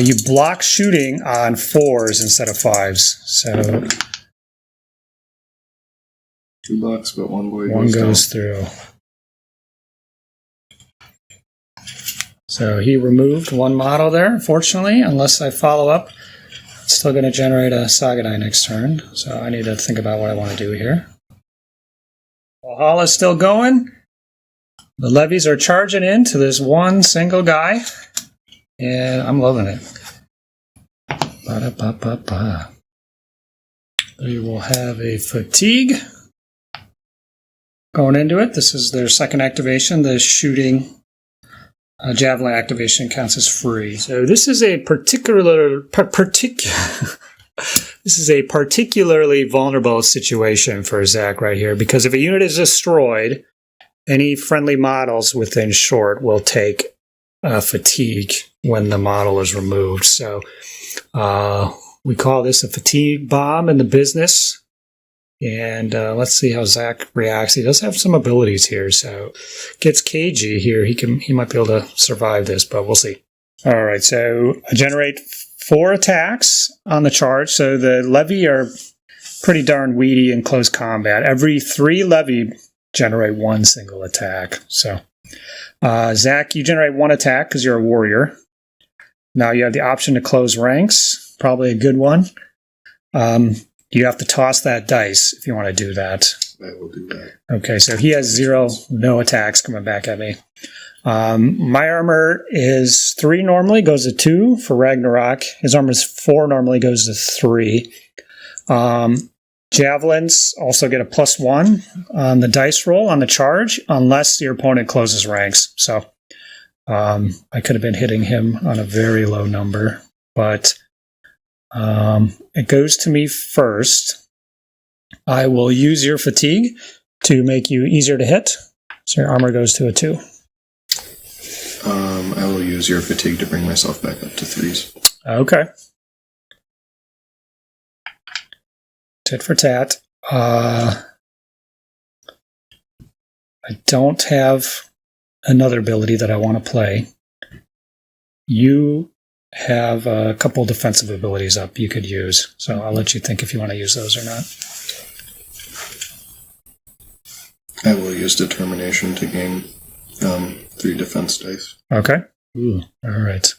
Speaker 1: you block shooting on 4s instead of 5s. So
Speaker 3: 2 blocks, but 1 boy
Speaker 1: goes through. So he removed 1 model there, unfortunately, unless I follow up. It's still going to generate a Saga die next turn, so I need to think about what I want to do here. Valhalla's still going. The levies are charging into this 1 single guy, and I'm loving it. Ba-da-ba-ba-ba. They will have a fatigue going into it. This is their second activation, the shooting. Javelin activation counts as free. So this is a particularly vulnerable situation for Zach right here, because if a unit is destroyed, any friendly models within short will take fatigue when the model is removed. So we call this a fatigue bomb in the business. And let's see how Zach reacts. He does have some abilities here, so gets cagey here. He might be able to survive this, but we'll see. All right, so I generate 4 attacks on the charge. So the levy are pretty darn weedy in close combat. Every 3 levy generate 1 single attack. So Zach, you generate 1 attack because you're a warrior. Now you have the option to close ranks. Probably a good one. You have to toss that dice if you want to do that.
Speaker 3: I will do that.
Speaker 1: Okay, so he has 0, no attacks coming back at me. My armor is 3 normally, goes to 2 for Ragnarok. His armor is 4 normally, goes to 3. Javelins also get a +1 on the dice roll on the charge, unless your opponent closes ranks. So I could have been hitting him on a very low number, but it goes to me first. I will use your fatigue to make you easier to hit. So your armor goes to a 2.
Speaker 3: I will use your fatigue to bring myself back up to 3s.
Speaker 1: Okay. Tit for tat. I don't have another ability that I want to play. You have a couple defensive abilities up you could use, so I'll let you think if you want to use those or not.
Speaker 3: I will use determination to gain 3 defense dice.
Speaker 1: Okay. Ooh, all right.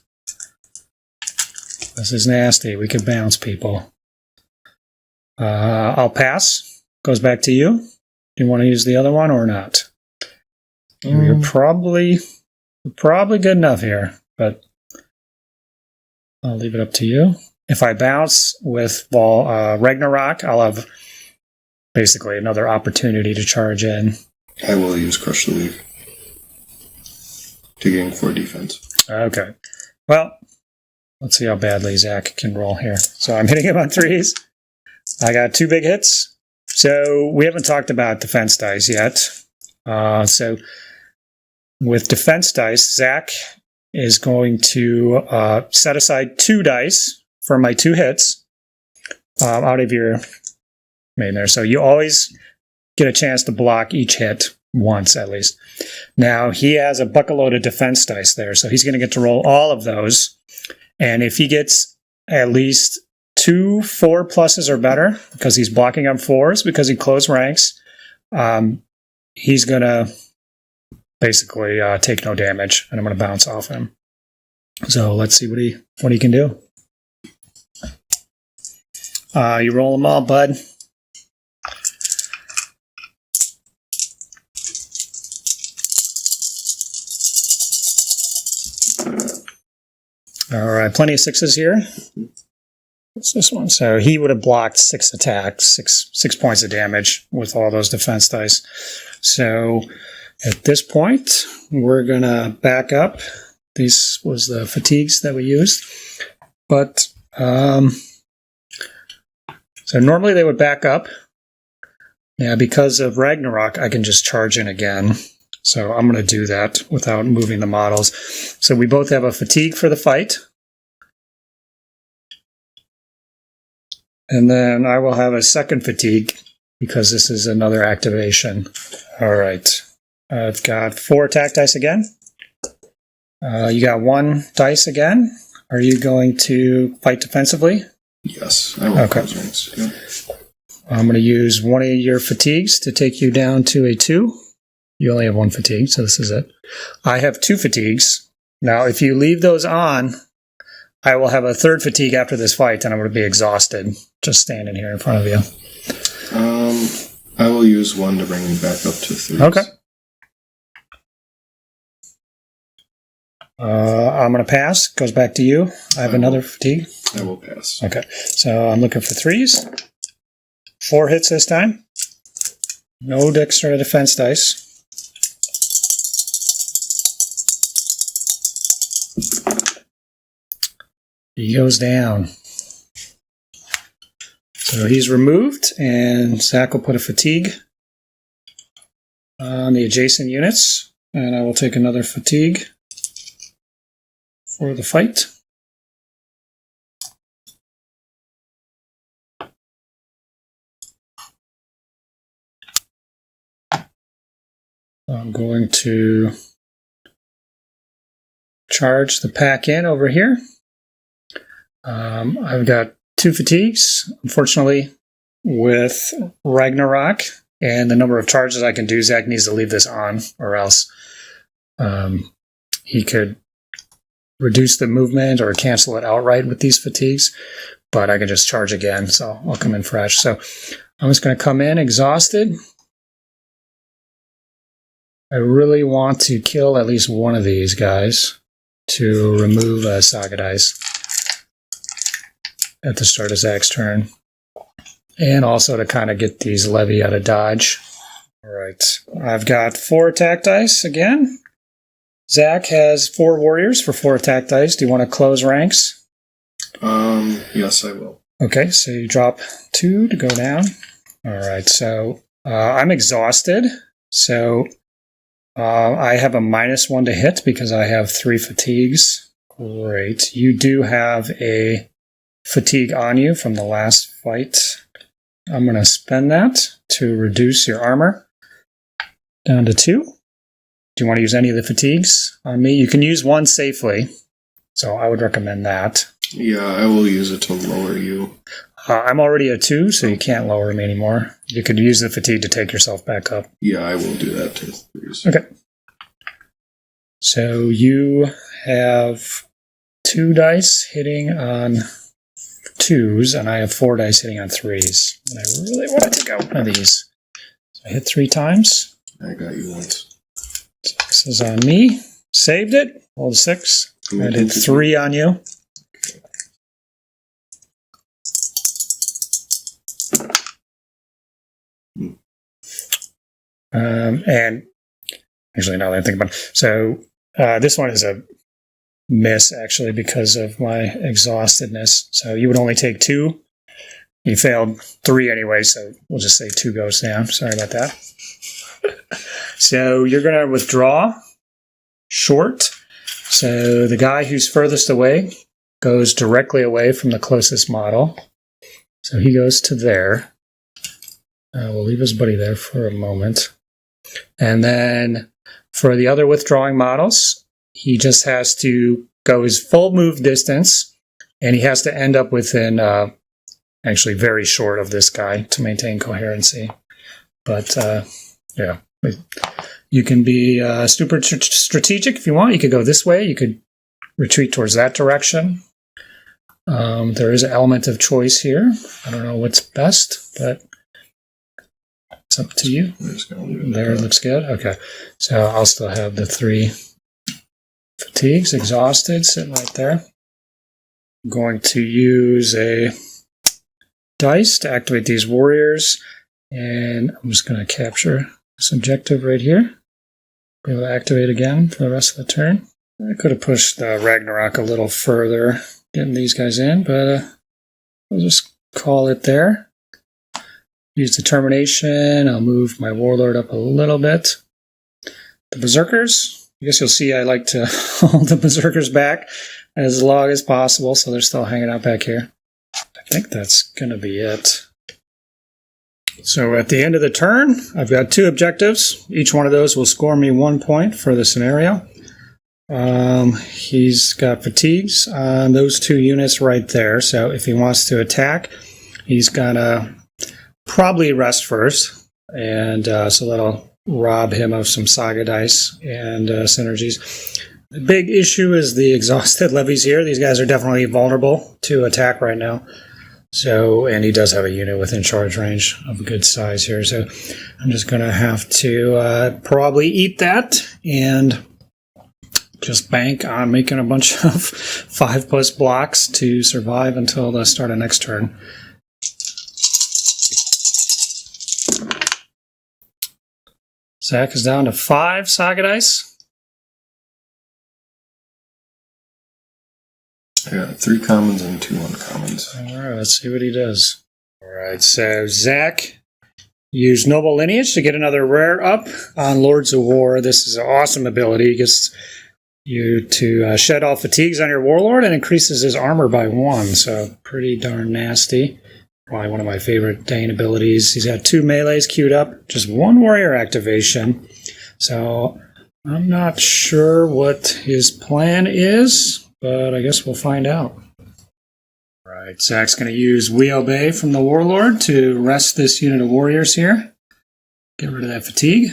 Speaker 1: This is nasty. We could bounce people. I'll pass. Goes back to you. Do you want to use the other one or not? You're probably good enough here, but I'll leave it up to you. If I bounce with Ragnarok, I'll have basically another opportunity to charge in.
Speaker 3: I will use Crush the Weak to gain 4 defense.
Speaker 1: Okay. Well, let's see how badly Zach can roll here. So I'm hitting him on 3s. I got 2 big hits. So we haven't talked about defense dice yet. So with defense dice, Zach is going to set aside 2 dice for my 2 hits out of your main there. So you always get a chance to block each hit once at least. Now he has a bucket load of defense dice there, so he's going to get to roll all of those. And if he gets at least 2 4 pluses or better, because he's blocking on 4s because he closed ranks, he's going to basically take no damage, and I'm going to bounce off him. So let's see what he can do. You roll them all, bud. All right, plenty of 6s here. What's this one? So he would have blocked 6 attacks, 6 points of damage with all those defense dice. So at this point, we're going to back up. These was the fatigues that we used. But, so normally they would back up. Now, because of Ragnarok, I can just charge in again. So I'm going to do that without moving the models. So we both have a fatigue for the fight. And then I will have a second fatigue because this is another activation. All right. I've got 4 attack dice again. You got 1 dice again. Are you going to fight defensively?
Speaker 3: Yes, I will.
Speaker 1: Okay.
Speaker 3: Yeah.
Speaker 1: I'm going to use 1 of your fatigues to take you down to a 2. You only have 1 fatigue, so this is it. I have 2 fatigues. Now, if you leave those on, I will have a 3rd fatigue after this fight, and I'm going to be exhausted just standing here in front of you.
Speaker 3: I will use 1 to bring me back up to 3.
Speaker 1: Okay. I'm going to pass. Goes back to you. I have another fatigue.
Speaker 3: I will pass.
Speaker 1: Okay. So I'm looking for 3s. 4 hits this time. No extra defense dice. He goes down. So he's removed, and Zach will put a fatigue on the adjacent units, and I will take another fatigue for the fight. I'm going to charge the pack in over here. I've got 2 fatigues, unfortunately, with Ragnarok, and the number of charges I can do, Zach needs to leave this on, or else he could reduce the movement or cancel it outright with these fatigues, but I can just charge again, so I'll come in fresh. So I'm just going to come in exhausted. I really want to kill at least one of these guys to remove Saga dice at the start of Zach's turn. And also to kind of get these levy out of dodge. Alright, I've got 4 attack dice again. Zach has 4 warriors for 4 attack dice. Do you want to close ranks?
Speaker 3: Yes, I will.
Speaker 1: Okay, so you drop 2 to go down. Alright, so I'm exhausted. So I have a -1 to hit because I have 3 fatigues. Great. You do have a fatigue on you from the last fight. I'm going to spend that to reduce your armor down to 2. Do you want to use any of the fatigues on me? You can use 1 safely, so I would recommend that.
Speaker 3: Yeah, I will use it to lower you.
Speaker 1: I'm already at 2, so you can't lower me anymore. You could use the fatigue to take yourself back up.
Speaker 3: Yeah, I will do that too.
Speaker 1: Okay. So you have 2 dice hitting on 2s, and I have 4 dice hitting on 3s. And I really want to take out one of these. So I hit 3 times.
Speaker 3: I got you once.
Speaker 1: So this is on me. Saved it. Rolled a 6. I did 3 on you. And actually, now that I think about it, so this one is a miss, actually, because of my exhaustedness. So you would only take 2. You failed 3 anyway, so we'll just say 2 goes down. Sorry about that. So you're going to withdraw short. So the guy who's furthest away goes directly away from the closest model. So he goes to there. We'll leave his buddy there for a moment. And then for the other withdrawing models, he just has to go his full move distance, and he has to end up within, actually very short of this guy to maintain coherency. But, yeah, you can be super strategic if you want. You could go this way. You could retreat towards that direction. There is an element of choice here. I don't know what's best, but it's up to you. There, it looks good. Okay. So I'll still have the 3 fatigues, exhausted, sitting right there. I'm going to use a dice to activate these warriors, and I'm just going to capture this objective right here. Be able to activate again for the rest of the turn. I could have pushed Ragnarok a little further, getting these guys in, but I'll just call it there. Use determination. I'll move my warlord up a little bit. The berserkers, I guess you'll see I like to hold the berserkers back as long as possible, so they're still hanging out back here. I think that's going to be it. So at the end of the turn, I've got 2 objectives. Each one of those will score me 1 point for the scenario. He's got fatigues on those 2 units right there, so if he wants to attack, he's going to probably rest first, and so that'll rob him of some Saga dice and synergies. The big issue is the exhausted levies here. These guys are definitely vulnerable to attack right now. So, and he does have a unit within charge range of a good size here. So I'm just going to have to probably eat that and just bank on making a bunch of 5+ blocks to survive until the start of next turn. Zach is down to 5 Saga dice.
Speaker 3: I got 3 commons and 2 uncommons.
Speaker 1: All right, let's see what he does. All right, so Zach, Use Noble Lineage to get another rare up on Lords of War. This is an awesome ability. It gets you to shed all fatigues on your warlord and increases his armor by 1. So pretty darn nasty. Probably one of my favorite Dane abilities. He's got 2 melees queued up, just 1 warrior activation. So I'm not sure what his plan is, but I guess we'll find out. Right, Zach's going to use We Obey from the Warlord to rest this unit of warriors here. Get rid of that fatigue.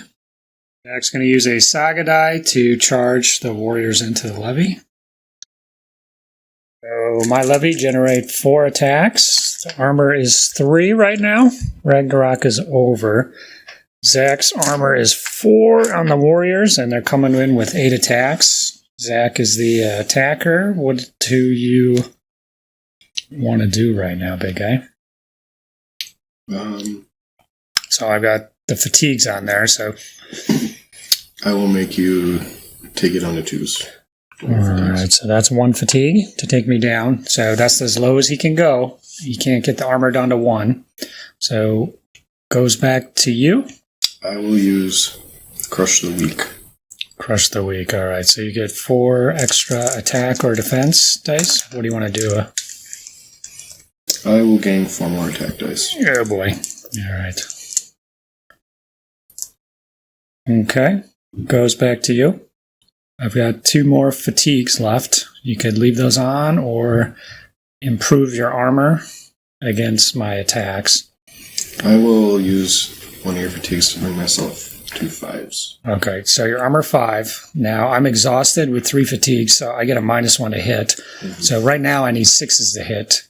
Speaker 1: Zach's going to use a Saga die to charge the warriors into the levy. So my levy generate 4 attacks. The armor is 3 right now. Ragnarok is over. Zach's armor is 4 on the warriors, and they're coming in with 8 attacks. Zach is the attacker. What do you want to do right now, big guy? So I've got the fatigues on there, so
Speaker 3: I will make you take it on the 2s.
Speaker 1: Alright, so that's 1 fatigue to take me down. So that's as low as he can go. He can't get the armor down to 1. So goes back to you.
Speaker 3: I will use Crush the Weak.
Speaker 1: Crush the Weak, alright. So you get 4 extra attack or defense dice. What do you want to do?
Speaker 3: I will gain 4 more attack dice.
Speaker 1: Oh boy. Alright. Okay. Goes back to you. I've got 2 more fatigues left. You could leave those on or improve your armor against my attacks.
Speaker 3: I will use 1 of your fatigues to bring myself 2 5s.
Speaker 1: Okay, so your armor 5. Now I'm exhausted with 3 fatigues, so I get a -1 to hit. So right now I need 6s to hit.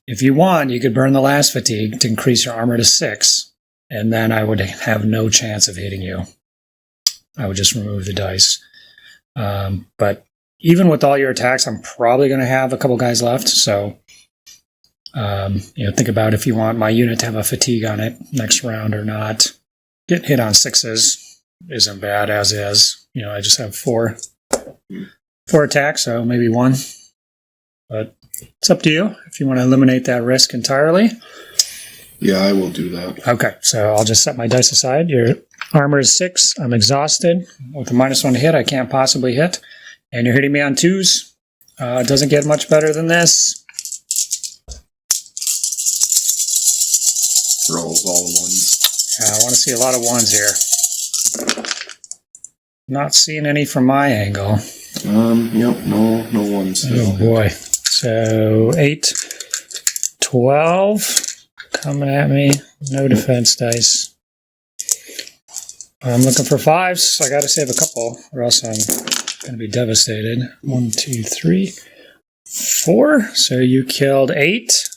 Speaker 1: If you want, you could burn the last fatigue to increase your armor to 6, and then I would have no chance of hitting you. I would just remove the dice. But even with all your attacks, I'm probably going to have a couple guys left. So, think about if you want my unit to have a fatigue on it next round or not. Get hit on 6s isn't bad as is. I just have 4 attacks, so maybe 1. But it's up to you if you want to eliminate that risk entirely.
Speaker 3: Yeah, I will do that.
Speaker 1: Okay, so I'll just set my dice aside. Your armor is 6. I'm exhausted. With a -1 to hit, I can't possibly hit. And you're hitting me on 2s. It doesn't get much better than this.
Speaker 3: Rolls all 1s.
Speaker 1: I want to see a lot of 1s here. Not seeing any from my angle.
Speaker 3: Yep, no 1s.
Speaker 1: Oh boy. So 8, 12 coming at me. No defense dice. I'm looking for 5s. I got to save a couple, or else I'm going to be devastated. 1, 2, 3, 4. So you killed 8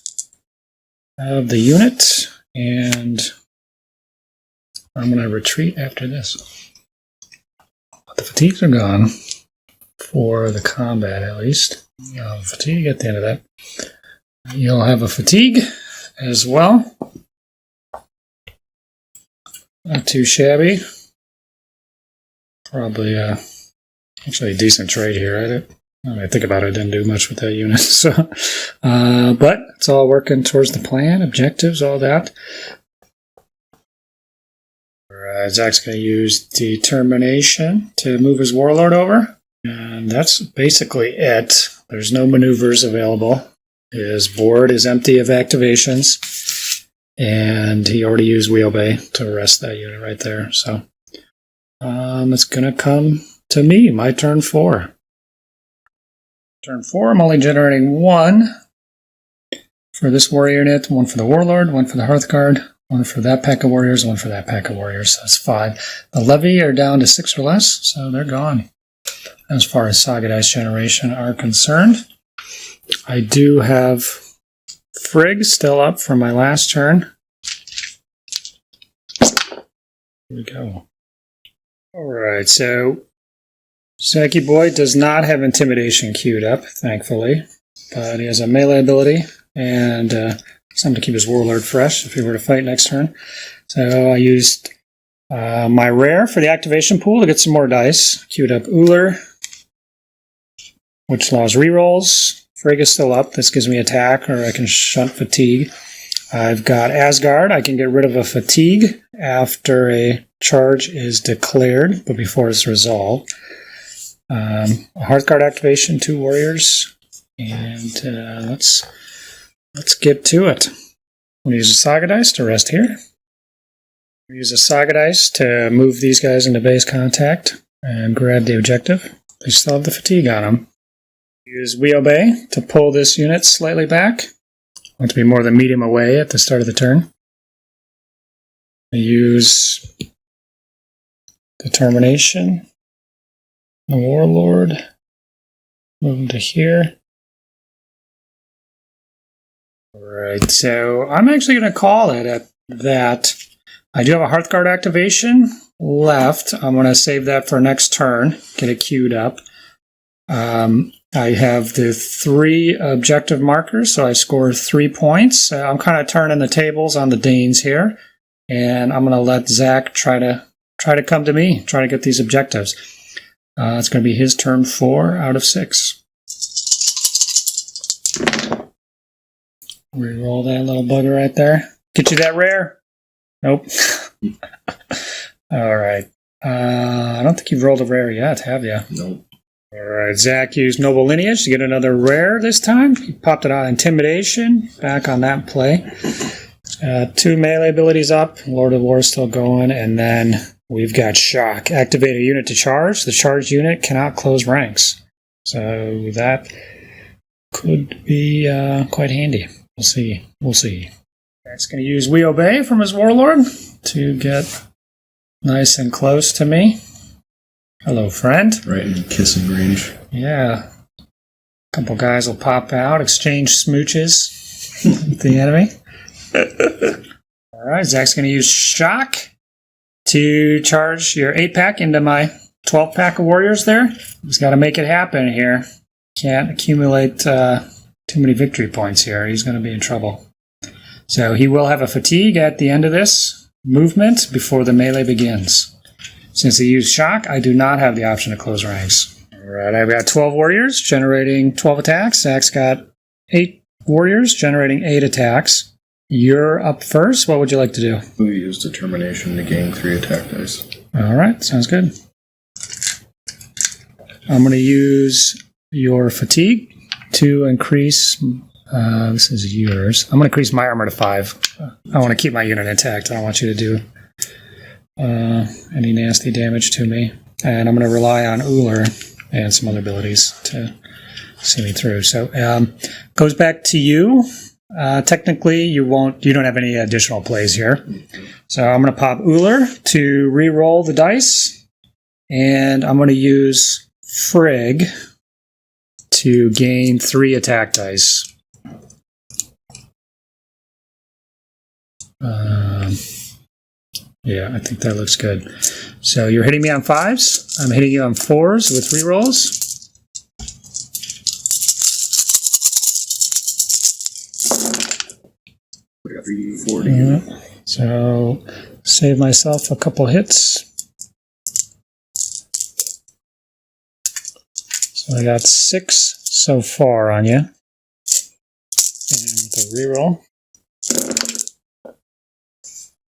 Speaker 1: of the unit, and I'm going to retreat after this. But the fatigues are gone for the combat, at least. Fatigue at the end of that. You'll have a fatigue as well. Not too shabby. Probably actually a decent trade here. I think about it, I didn't do much with that unit. So, but it's all working towards the plan, objectives, all that. Zach's going to use Determination to move his warlord over. And that's basically it. There's no maneuvers available. His board is empty of activations. And he already used We Obey to arrest that unit right there. So it's going to come to me, my turn 4. Turn 4, I'm only generating 1 for this warrior unit, 1 for the warlord, 1 for the Hearthguard, 1 for that pack of warriors, 1 for that pack of warriors. That's 5. The levy are down to 6 or less, so they're gone. As far as Saga Dice generation are concerned, I do have Frigg still up from my last turn. Here we go. Alright, so Saki Boy does not have Intimidation queued up, thankfully, but he has a melee ability and something to keep his warlord fresh if he were to fight next turn. So I used my rare for the activation pool to get some more dice. Queued up Uller, which allows rerolls. Frigg is still up. This gives me attack, or I can shunt fatigue. I've got Asgard. I can get rid of a fatigue after a charge is declared, but before it's resolved. A Hearthguard activation, 2 warriors. And let's get to it. I'm going to use a Saga dice to rest here. We use a Saga dice to move these guys into base contact and grab the objective. They still have the fatigue on them. Use We Obey to pull this unit slightly back. I want to be more than medium away at the start of the turn. I use Determination. The Warlord. Move him to here. Alright, so I'm actually going to call it at that. I do have a Hearthguard activation left. I'm going to save that for next turn. Get it queued up. I have the 3 objective markers, so I score 3 points. I'm kind of turning the tables on the Danes here, and I'm going to let Zach try to come to me, try to get these objectives. It's going to be his turn 4 out of 6. Reroll that little bugger right there. Get you that rare? Nope. All right. I don't think you've rolled a rare yet, have you?
Speaker 3: Nope.
Speaker 1: All right. Zach used Noble Lineage to get another rare this time. He popped it on Intimidation. Back on that play. 2 melee abilities up. Lord of War is still going. And then we've got Shock. Activate a unit to charge. The charged unit cannot close ranks. So that could be quite handy. We'll see. We'll see. Zach's going to use We Obey from his Warlord to get nice and close to me. Hello, friend.
Speaker 3: Right in kissing range.
Speaker 1: Yeah. A couple guys will pop out, exchange smooches with the enemy. All right, Zach's going to use Shock to charge your 8-pack into my 12-pack of warriors there. He's got to make it happen here. Can't accumulate too many victory points here. He's going to be in trouble. So he will have a fatigue at the end of this movement before the melee begins. Since he used Shock, I do not have the option to close ranks. All right, I've got 12 warriors generating 12 attacks. Zach's got 8 warriors generating 8 attacks. You're up first. What would you like to do?
Speaker 3: We use Determination to gain 3 attack dice.
Speaker 1: All right, sounds good. I'm going to use your fatigue to increase. This is yours. I'm going to increase my armor to 5. I want to keep my unit intact. I don't want you to do any nasty damage to me. And I'm going to rely on Uller and some other abilities to see me through. So goes back to you. Technically, you don't have any additional plays here. So I'm going to pop Uller to re-roll the dice. And I'm going to use Frigg to gain 3 attack dice. Yeah, I think that looks good. So you're hitting me on 5s. I'm hitting you on 4s with rerolls. So save myself a couple hits. So I got 6 so far on you. And with a reroll,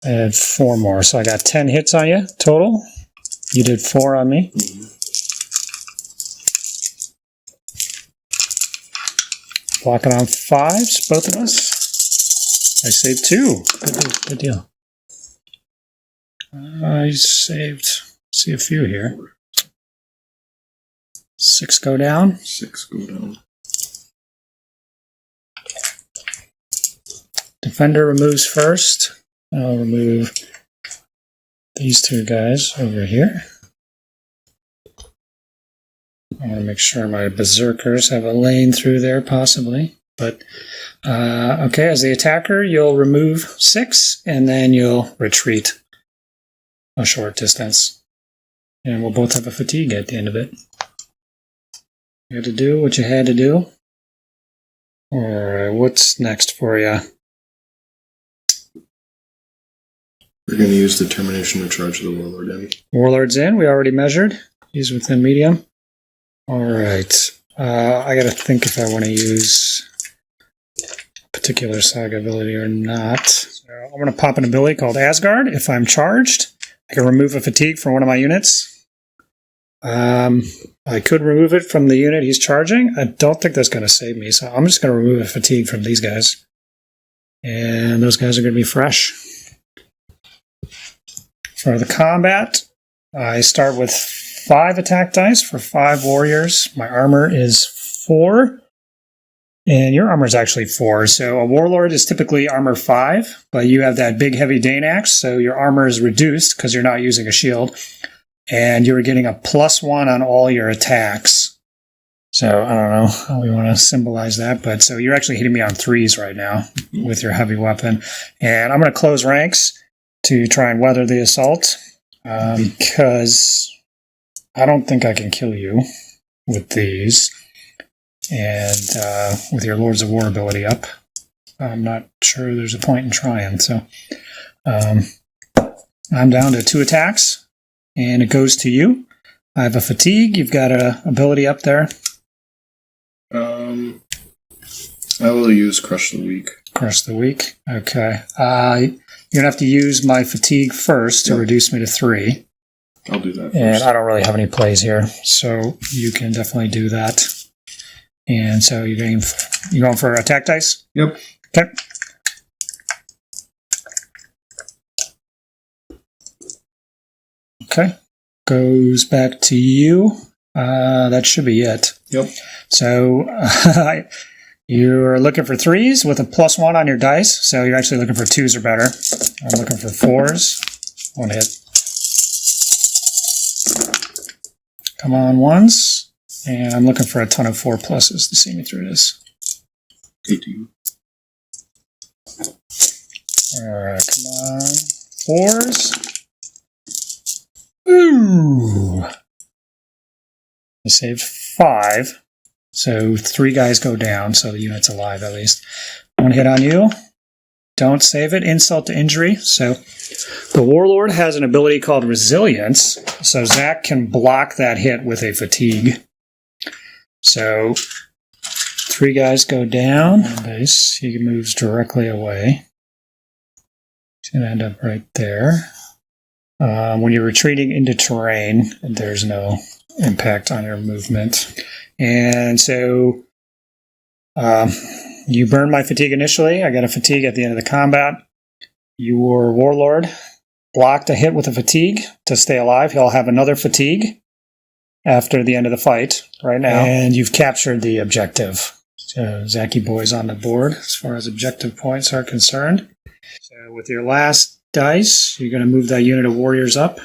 Speaker 1: I had 4 more. So I got 10 hits on you total. You did 4 on me. Blocking on 5s, both of us. I saved 2. Good deal. I saved, see a few here. 6 go down.
Speaker 3: 6 go down.
Speaker 1: Defender removes first. I'll remove these 2 guys over here. I want to make sure my berserkers have a lane through there, possibly. But, okay, as the attacker, you'll remove 6, and then you'll retreat a short distance. And we'll both have a fatigue at the end of it. You had to do what you had to do. Alright, what's next for you?
Speaker 3: We're going to use Determination to charge the Warlord in.
Speaker 1: Warlord's in. We already measured. He's within medium. Alright. I got to think if I want to use particular Saga ability or not. So I'm going to pop an ability called Asgard. If I'm charged, I can remove a fatigue from one of my units. I could remove it from the unit he's charging. I don't think that's going to save me, so I'm just going to remove a fatigue from these guys. And those guys are going to be fresh. For the combat, I start with 5 attack dice for 5 warriors. My armor is 4. And your armor is actually 4. So a warlord is typically armor 5, but you have that big heavy Dane axe, so your armor is reduced because you're not using a shield. And you're getting a +1 on all your attacks. So I don't know how we want to symbolize that, but so you're actually hitting me on 3s right now with your heavy weapon. And I'm going to close ranks to try and weather the assault because I don't think I can kill you with these. And with your Lords of War ability up, I'm not sure there's a point in trying. So I'm down to 2 attacks. And it goes to you. I have a fatigue. You've got an ability up there.
Speaker 3: I will use Crush the Weak.
Speaker 1: Crush the Weak. Okay. You're going to have to use my fatigue first to reduce me to 3.
Speaker 3: I'll do that first.
Speaker 1: And I don't really have any plays here, so you can definitely do that. And so you're going for attack dice?
Speaker 3: Yep.
Speaker 1: Okay. Okay, goes back to you. That should be it.
Speaker 3: Yep.
Speaker 1: So you're looking for 3s with a +1 on your dice. So you're actually looking for 2s or better. I'm looking for 4s. 1 hit. Come on, 1s. And I'm looking for a ton of 4 pluses to see me through this.
Speaker 3: 18.
Speaker 1: All right, come on. 4s. Ooh! I saved 5, so 3 guys go down, so the unit's alive at least. 1 hit on you. Don't save it. Insult to injury. So the Warlord has an ability called Resilience, so Zach can block that hit with a fatigue. So 3 guys go down. Base. He moves directly away. He's going to end up right there. When you're retreating into terrain, there's no impact on your movement. And so you burn my fatigue initially. I got a fatigue at the end of the combat. Your Warlord blocked a hit with a fatigue to stay alive. He'll have another fatigue after the end of the fight right now. And you've captured the objective. So Zachy Boy's on the board as far as objective points are concerned. So with your last dice, you're going to move that unit of warriors up.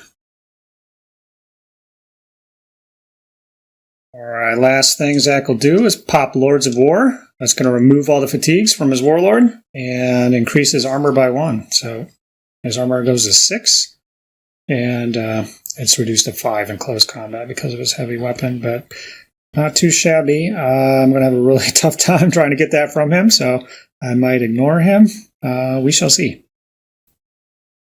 Speaker 1: Alright, last thing Zach will do is pop Lords of War. That's going to remove all the fatigues from his Warlord and increase his armor by 1. So his armor goes to 6, and it's reduced to 5 in close combat because of his heavy weapon, but not too shabby. I'm going to have a really tough time trying to get that from him, so I might ignore him. We shall see.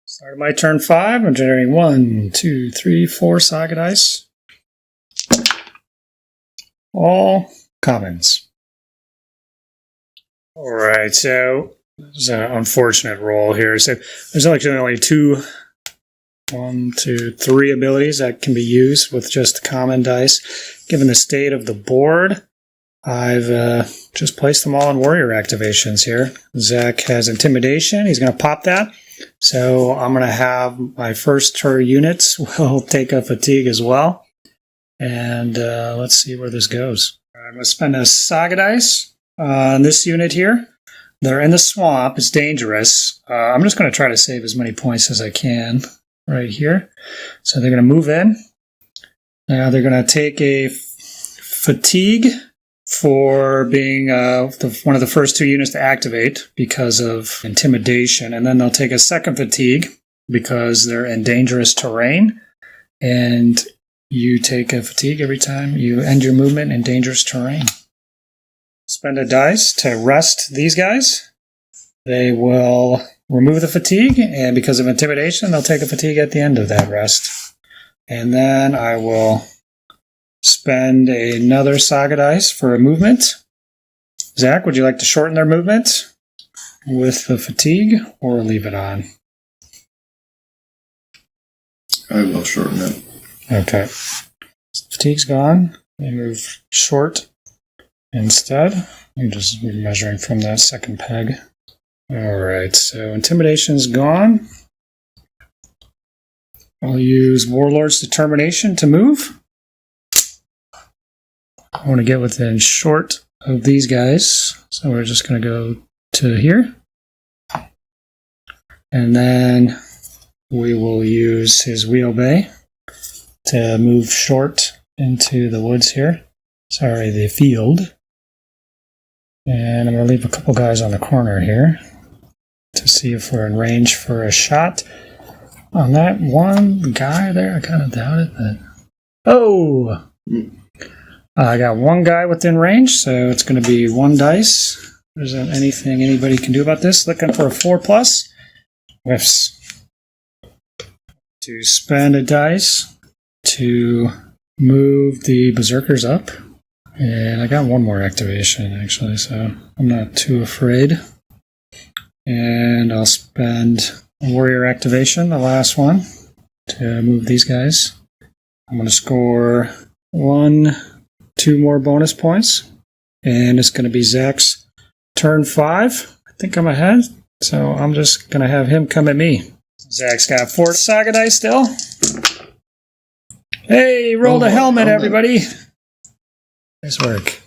Speaker 1: Start of my turn 5. I'm generating 1, 2, 3, 4 Saga dice. All commons. Alright, so there's an unfortunate roll here. So there's actually only 3 abilities that can be used with just common dice. Given the state of the board, I've just placed them all in warrior activations here. Zach has Intimidation. He's going to pop that. So I'm going to have my first 2 units will take a fatigue as well. And let's see where this goes. I'm going to spend a Saga dice on this unit here. They're in the swamp. It's dangerous. I'm just going to try to save as many points as I can right here. So they're going to move in. Now they're going to take a fatigue for being one of the first 2 units to activate because of Intimidation. And then they'll take a second fatigue because they're in dangerous terrain. And you take a fatigue every time you end your movement in dangerous terrain. Spend a dice to rest these guys. They will remove the fatigue, and because of Intimidation, they'll take a fatigue at the end of that rest. And then I will spend another Saga dice for a movement. Zach, would you like to shorten their movement? with the fatigue or leave it on?
Speaker 3: I will shorten it.
Speaker 1: Okay. Fatigue's gone. We move short instead. I'm just measuring from that second peg. Alright, so Intimidation's gone. I'll use Warlord's Determination to move. I want to get within short of these guys, so we're just going to go to here. And then we will use his Wheelbay to move short into the woods here. Sorry, the field. And I'm going to leave a couple guys on the corner here to see if we're in range for a shot. On that one guy there, I kind of doubt it, but... Oh! I got one guy within range, so it's going to be 1 dice. There isn't anything anybody can do about this. Looking for a 4+. Whiffs. To spend a dice to move the Berserkers up. And I got one more activation, actually, so I'm not too afraid. And I'll spend a Warrior activation, the last one, to move these guys. I'm going to score 2 more bonus points. And it's going to be Zach's turn 5. I think I'm ahead, so I'm just going to have him come at me. Zach's got 4 Saga dice still. Hey, rolled a helmet, everybody. Nice work.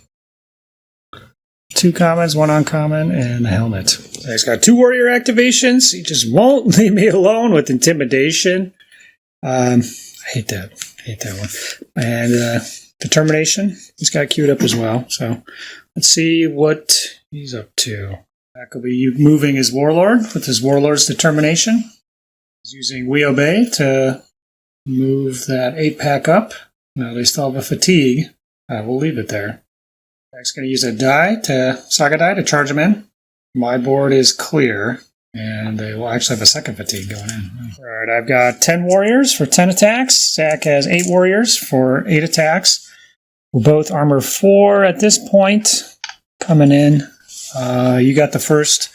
Speaker 1: 2 commons, 1 uncommon, and a helmet. Zach's got 2 warrior activations. He just won't leave me alone with Intimidation. I hate that. One. And Determination, he's got queued up as well. So let's see what he's up to. That will be moving his Warlord with his Warlord's Determination. He's using Wheelbay to move that 8-pack up. Now they still have a fatigue. We'll leave it there. Zach's going to use a Saga die to charge him in. My board is clear, and they will actually have a second fatigue going in. Alright, I've got 10 warriors for 10 attacks. Zach has 8 warriors for 8 attacks. We're both armor 4 at this point. Coming in. You got the first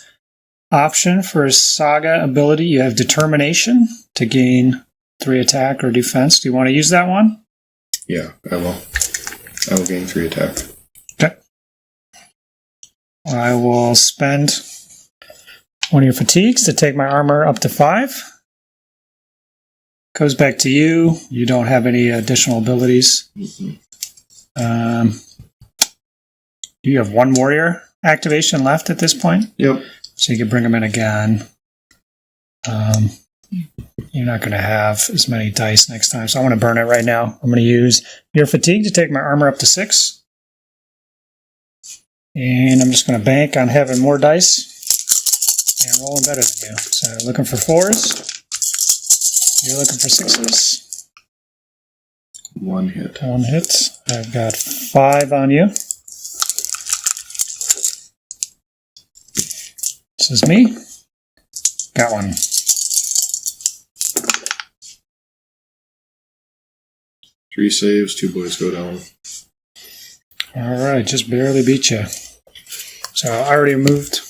Speaker 1: option for a Saga ability. You have Determination to gain 3 attack or defense. Do you want to use that one?
Speaker 3: Yeah, I will. I will gain 3 attack.
Speaker 1: Okay. I will spend 1 of your fatigues to take my armor up to 5. Goes back to you. You don't have any additional abilities.
Speaker 3: Mm-hmm.
Speaker 1: You have 1 warrior activation left at this point.
Speaker 3: Yep.
Speaker 1: So you can bring them in again. You're not going to have as many dice next time, so I want to burn it right now. I'm going to use your fatigue to take my armor up to 6. And I'm just going to bank on having more dice and rolling better than you. So looking for 4s. You're looking for 6s.
Speaker 3: 1 hit.
Speaker 1: 1 hit. I've got 5 on you. This is me. Got 1.
Speaker 3: Three saves, 2 boys go down.
Speaker 1: Alright, just barely beat you. So I already moved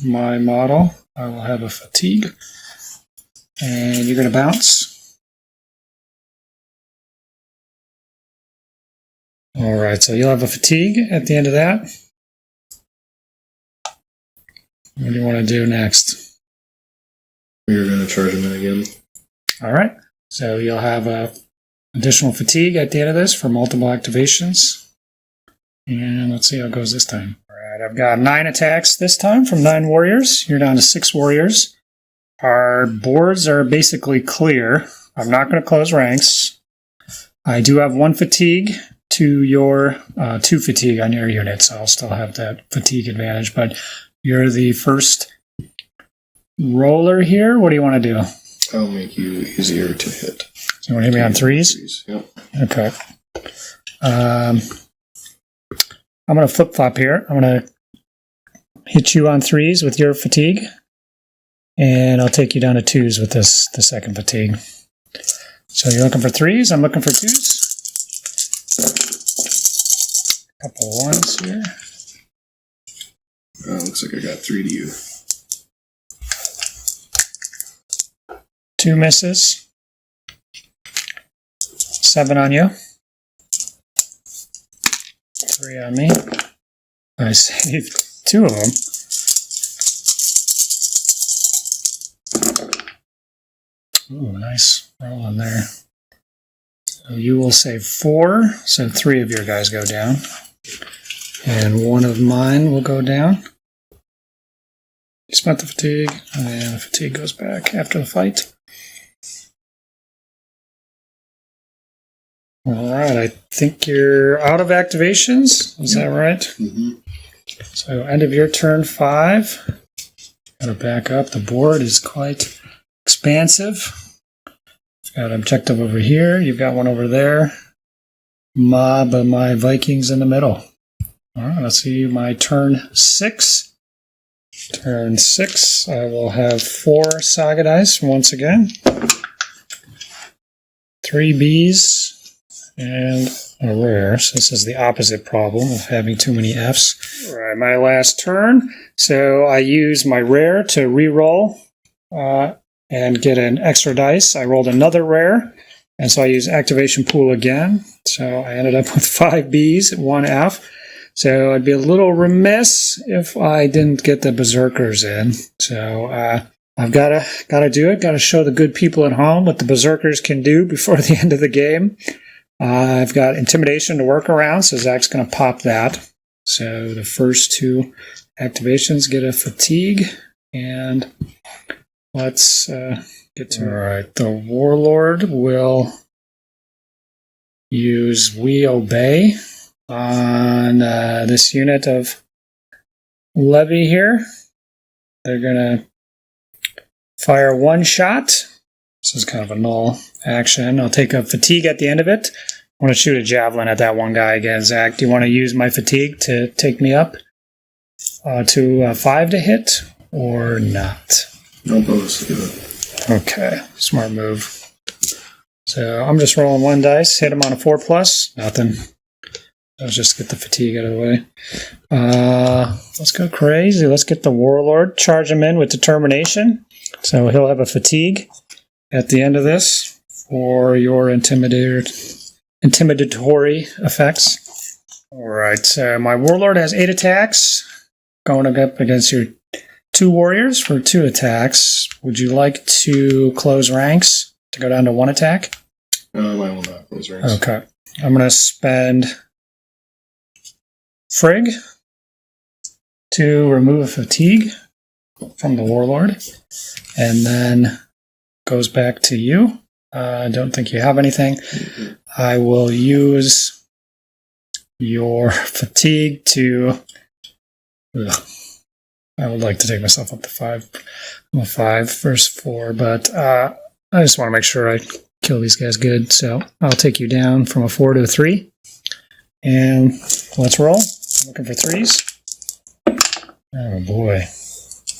Speaker 1: my model. I will have a fatigue. And you're going to bounce. Alright, so you'll have a fatigue at the end of that. What do you want to do next?
Speaker 3: We're going to charge him in again.
Speaker 1: Alright, so you'll have a additional fatigue at the end of this for multiple activations. And let's see how it goes this time. Alright, I've got 9 attacks this time from 9 warriors. You're down to 6 warriors. Our boards are basically clear. I'm not going to close ranks. I do have 1 fatigue to your 2 fatigue on your unit, so I'll still have that fatigue advantage. But you're the first roller here. What do you want to do?
Speaker 3: I'll make you easier to hit.
Speaker 1: So you want to hit me on 3s?
Speaker 3: Yep.
Speaker 1: Okay. I'm going to flip-flop here. I'm going to hit you on 3s with your fatigue. And I'll take you down to 2s with the second fatigue. So you're looking for 3s. I'm looking for 2s. A couple 1s here.
Speaker 3: Looks like I got 3 to you.
Speaker 1: 2 misses. 7 on you. 3 on me. I saved 2 of them. Ooh, nice roll in there. So you will save 4, so 3 of your guys go down. And 1 of mine will go down. You spent the fatigue, and the fatigue goes back after the fight. Alright, I think you're out of activations. Is that right?
Speaker 3: Mm-hmm.
Speaker 1: So end of your turn 5. Gotta back up. The board is quite expansive. Got an objective over here. You've got one over there. Mob of my Vikings in the middle. Alright, let's see my turn 6. Turn 6, I will have 4 Saga dice once again. 3 Bs and a rare. So this is the opposite problem of having too many Fs. Alright, my last turn. So I use my rare to re-roll and get an extra dice. I rolled another rare, and so I use activation pool again. So I ended up with 5 Bs, 1 F. So I'd be a little remiss if I didn't get the Berserkers in. So I've got to do it. Got to show the good people at home what the Berserkers can do before the end of the game. I've got Intimidation to work around, so Zach's going to pop that. So the first 2 activations get a fatigue, and let's get to it. All right, the Warlord will use We Obey on this unit of Levy here. They're going to fire 1 shot. This is kind of a null action. I'll take a fatigue at the end of it. I want to shoot a javelin at that one guy again. Zach, do you want to use my fatigue to take me up to 5 to hit or not?
Speaker 3: No bonus.
Speaker 1: Okay, smart move. So I'm just rolling 1 dice. Hit him on a 4+. Nothing. Let's just get the fatigue out of the way. Let's go crazy. Let's get the Warlord. Charge him in with determination. So he'll have a fatigue at the end of this for your intimidatory effects. Alright, so my Warlord has 8 attacks. Going up against your 2 warriors for 2 attacks. Would you like to close ranks to go down to 1 attack?
Speaker 3: I will not close ranks.
Speaker 1: Okay. I'm going to spend Frigg to remove a fatigue from the Warlord, and then goes back to you. I don't think you have anything. I will use your fatigue to... I would like to take myself up to 5. I'm a 5 versus 4, but I just want to make sure I kill these guys good. So I'll take you down from a 4 to a 3. And let's roll. I'm looking for 3s. Oh boy.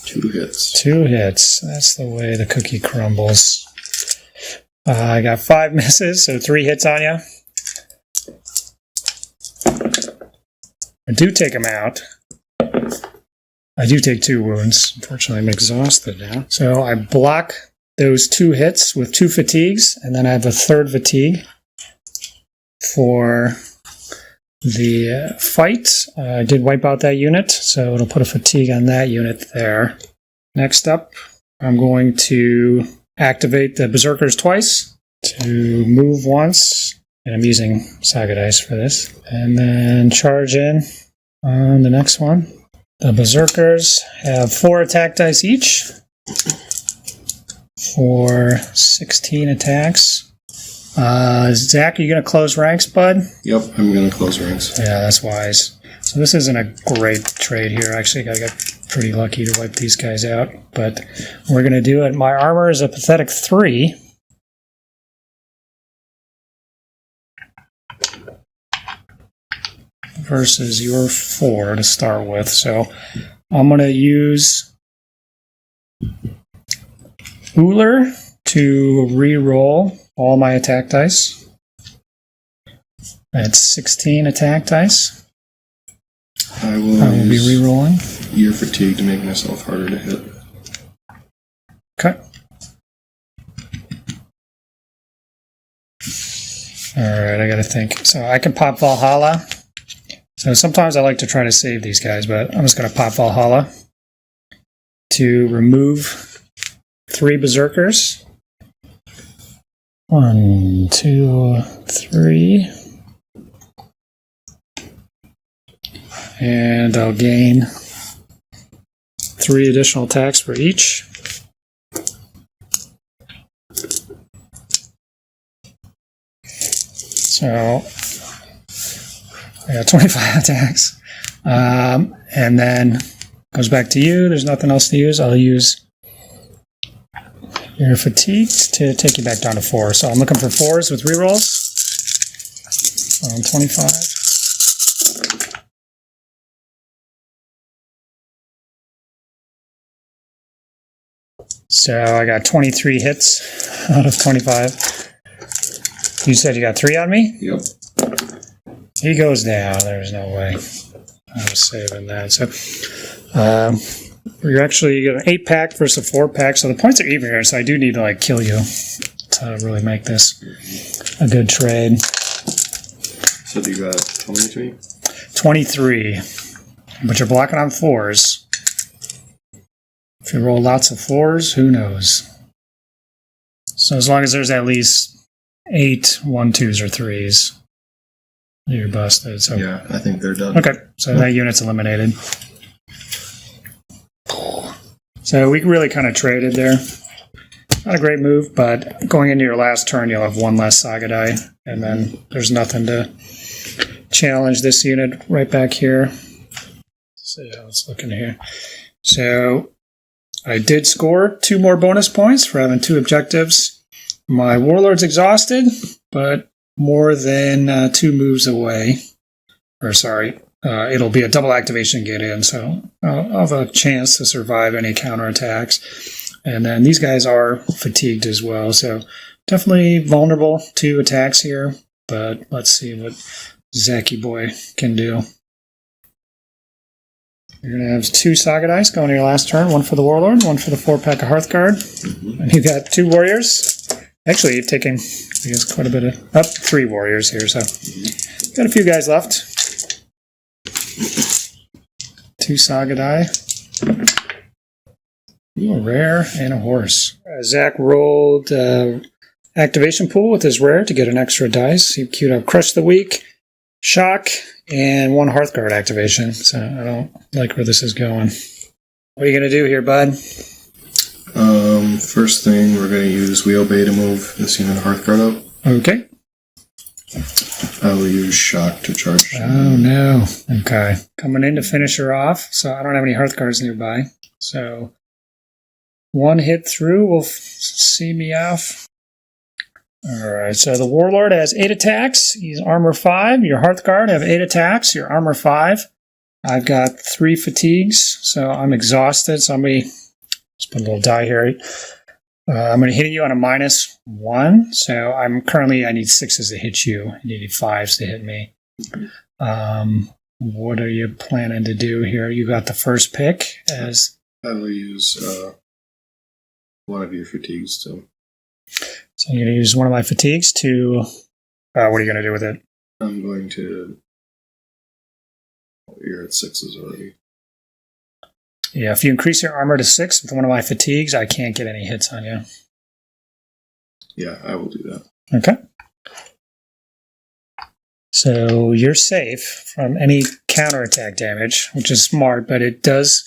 Speaker 3: 2 hits.
Speaker 1: 2 hits. That's the way the cookie crumbles. I got 5 misses, so 3 hits on you. I do take him out. I do take 2 wounds. Unfortunately, I'm exhausted now. So I block those 2 hits with 2 fatigues, and then I have a 3rd fatigue for the fight. I did wipe out that unit, so it'll put a fatigue on that unit there. Next up, I'm going to activate the Berserkers twice to move once, and I'm using Saga dice for this, and then charge in on the next one. The Berserkers have 4 attack dice each for 16 attacks. Zach, are you going to close ranks, bud?
Speaker 3: Yep, I'm going to close ranks.
Speaker 1: Yeah, that's wise. So this isn't a great trade here. Actually, I got pretty lucky to wipe these guys out, but we're going to do it. My armor is a pathetic 3. Versus your 4 to start with. So I'm going to use Uller to re-roll all my attack dice. That's 16 attack dice.
Speaker 3: I will
Speaker 1: be re-rolling.
Speaker 3: Year fatigue to make myself harder to hit.
Speaker 1: Okay. Alright, I gotta think. So I can pop Valhalla. So sometimes I like to try to save these guys, but I'm just gonna pop Valhalla to remove 3 Berserkers. 1, 2, 3. And I'll gain 3 additional attacks for each. So I got 25 attacks. And then goes back to you. There's nothing else to use. I'll use your fatigue to take you back down to 4. So I'm looking for 4s with rerolls. 25. So I got 23 hits out of 25. You said you got 3 on me?
Speaker 3: Yep.
Speaker 1: He goes down. There's no way I was saving that. So you're actually an 8-pack versus a 4-pack. So the points are even here. So I do need to kill you to really make this a good trade.
Speaker 3: So you got 23?
Speaker 1: 23. But you're blocking on 4s. If you roll lots of 4s, who knows? So as long as there's at least 8 1-2s or 3s, you're busted. So
Speaker 3: yeah, I think they're done.
Speaker 1: okay, so that unit's eliminated. So we really kind of traded there. Not a great move, but going into your last turn, you'll have 1 less Saga die, and then there's nothing to challenge this unit right back here. Let's see how it's looking here. So I did score 2 more bonus points for having 2 objectives. My Warlord's exhausted, but more than 2 moves away. Or sorry, it'll be a double activation get in, so I'll have a chance to survive any counterattacks. And then these guys are fatigued as well, so definitely vulnerable to attacks here. But let's see what Zacky Boy can do. You're going to have 2 Saga dice going to your last turn. 1 for the Warlord, 1 for the 4-pack of Hearthguard. Mm-hmm. And you got 2 warriors. Actually, you've taken, I guess, quite a bit of... 3 warriors here, so... Got a few guys left. 2 Saga die. Ooh, a rare and a horse. Zach rolled activation pool with his rare to get an extra dice. He queued up Crush the Weak, Shock, and 1 Hearthguard activation. So I don't like where this is going. What are you going to do here, bud?
Speaker 3: First thing, we're going to use We Obey to move this unit of Hearthguard up.
Speaker 1: Okay.
Speaker 3: I will use Shock to charge.
Speaker 1: Oh, no. Okay. Coming in to finish her off. So I don't have any Hearthguards nearby. So 1 hit through will see me off. Alright, so the Warlord has 8 attacks. He's armor 5. Your Hearthguard have 8 attacks. You're armor 5. I've got 3 fatigues, so I'm exhausted. So I'm going to just put a little die here. I'm going to hit you on a -1. So I need 6s to hit you. You need 5s to hit me. What are you planning to do here? You got the first pick as...
Speaker 3: I will use 1 of your fatigues to...
Speaker 1: So you're going to use 1 of my fatigues to... what are you going to do with it?
Speaker 3: I'm going to... You're at 6s already.
Speaker 1: Yeah, if you increase your armor to 6 with 1 of my fatigues, I can't get any hits on you.
Speaker 3: Yeah, I will do that.
Speaker 1: Okay. So you're safe from any counterattack damage, which is smart, but it does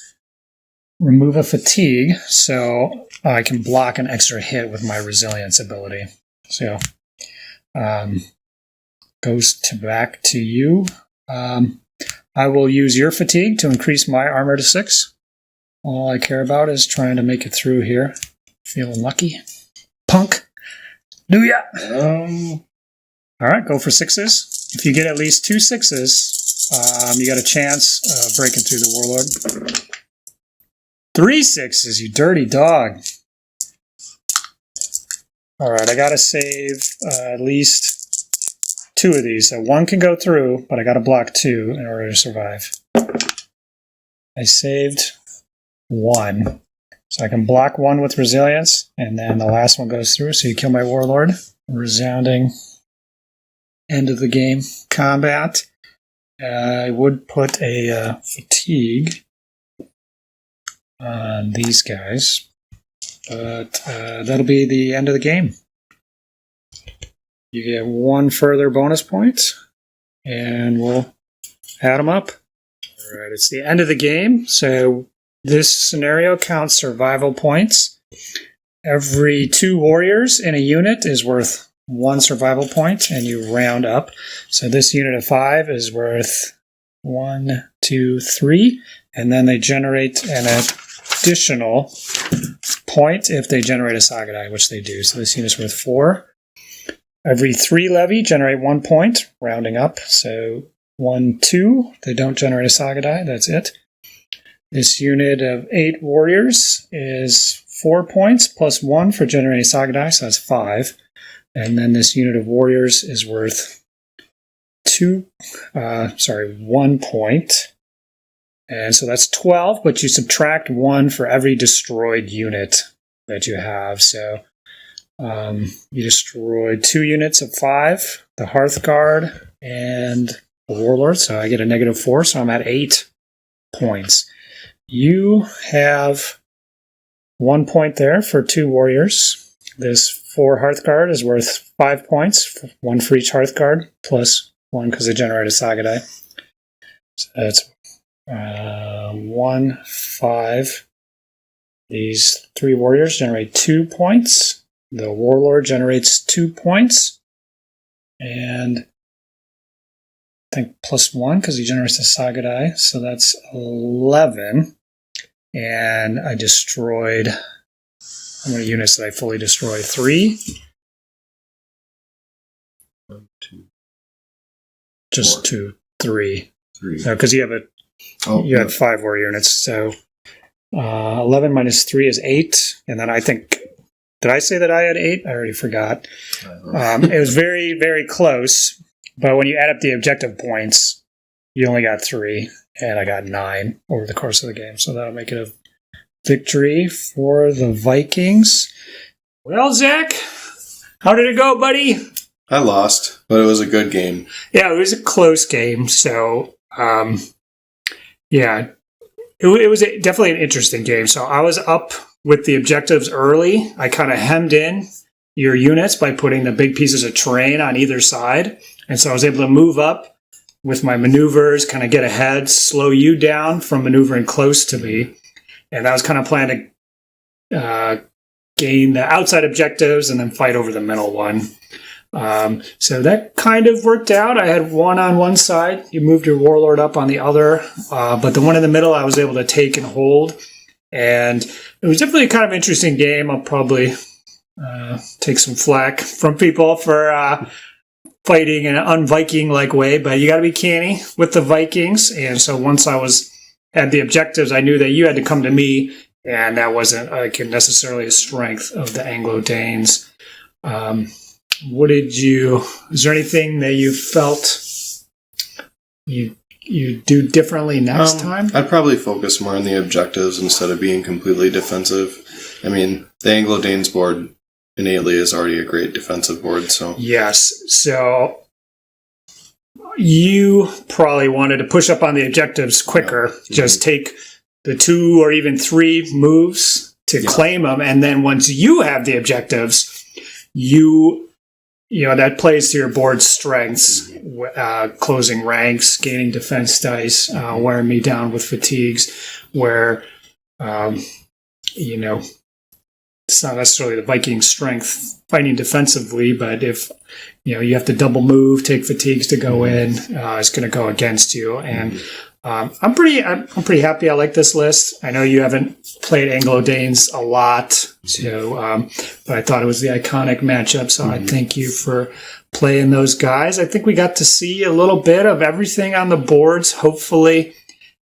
Speaker 1: remove a fatigue, so I can block an extra hit with my resilience ability. So goes back to you. I will use your fatigue to increase my armor to 6. All I care about is trying to make it through here. Feeling lucky. Punk. Do ya? Alright, go for 6s. If you get at least 2 6s, you got a chance of breaking through the Warlord. 3 6s, you dirty dog. Alright, I gotta save at least 2 of these. So 1 can go through, but I gotta block 2 in order to survive. I saved 1. So I can block 1 with resilience, and then the last one goes through, so you kill my warlord. Resounding end of the game combat. I would put a fatigue on these guys, but that'll be the end of the game. You get 1 further bonus point, and we'll add them up. All right, it's the end of the game, so this scenario counts survival points. Every 2 warriors in a unit is worth 1 survival point, and you round up. So this unit of 5 is worth 1, 2, 3, and then they generate an additional point if they generate a Saga die, which they do. So this unit's worth 4. Every 3 levy generate 1 point, rounding up. So 1, 2, they don't generate a Saga die, that's it. This unit of 8 warriors is 4 points plus 1 for generating Saga die, so that's 5. And then this unit of warriors is worth 1 point. And so that's 12, but you subtract 1 for every destroyed unit that you have. So you destroyed 2 units of 5, the Hearthguard and the Warlord, so I get a -4, so I'm at 8 points. You have 1 point there for 2 warriors. This 4 Hearthguard is worth 5 points, 1 for each Hearthguard, plus 1 because they generate a Saga die. So that's 1, 5. These 3 warriors generate 2 points. The Warlord generates 2 points. And I think plus 1 because he generates a Saga die. So that's 11. And I destroyed... How many units did I fully destroy? 3?
Speaker 3: 1, 2.
Speaker 1: Just
Speaker 3: 4.
Speaker 1: 2. 3.
Speaker 3: 3.
Speaker 1: No, because you have you had 5 warrior units. So 11 minus 3 is 8. And then I think... Did I say that I had 8? I already forgot. It was very, very close. But when you add up the objective points, you only got 3. And I got 9 over the course of the game. So that'll make it a victory for the Vikings. Well, Zach, how did it go, buddy?
Speaker 3: I lost, but it was a good game.
Speaker 1: Yeah, it was a close game. So, yeah, it was definitely an interesting game. So I was up with the objectives early. I kind of hemmed in your units by putting the big pieces of terrain on either side. And so I was able to move up with my maneuvers, kind of get ahead, slow you down from maneuvering close to me. And that was kind of planned to gain the outside objectives and then fight over the middle one. So that kind of worked out. I had 1 on one side. You moved your warlord up on the other. But the one in the middle I was able to take and hold. And it was definitely a kind of interesting game. I'll probably take some flack from people for fighting in an un-Viking-like way. But you got to be canny with the Vikings. And so once I had the objectives, I knew that you had to come to me. And that wasn't necessarily a strength of the Anglo-Danes. Is there anything that you felt you do differently next time?
Speaker 3: I'd probably focus more on the objectives instead of being completely defensive. I mean, the Anglo-Danes board innately is already a great defensive board, so...
Speaker 1: Yes, so you probably wanted to push up on the objectives quicker, just take the 2 or even 3 moves to claim them, and then once you have the objectives, that plays to your board's strengths, closing ranks, gaining defense dice, wearing me down with fatigues, where, it's not necessarily the Viking strength fighting defensively, but if, you have to double move, take fatigues to go in, it's going to go against you. And I'm pretty happy. I like this list. I know you haven't played Anglo-Danes a lot, so but I thought it was the iconic matchup. So I thank you for playing those guys. I think we got to see a little bit of everything on the boards, hopefully.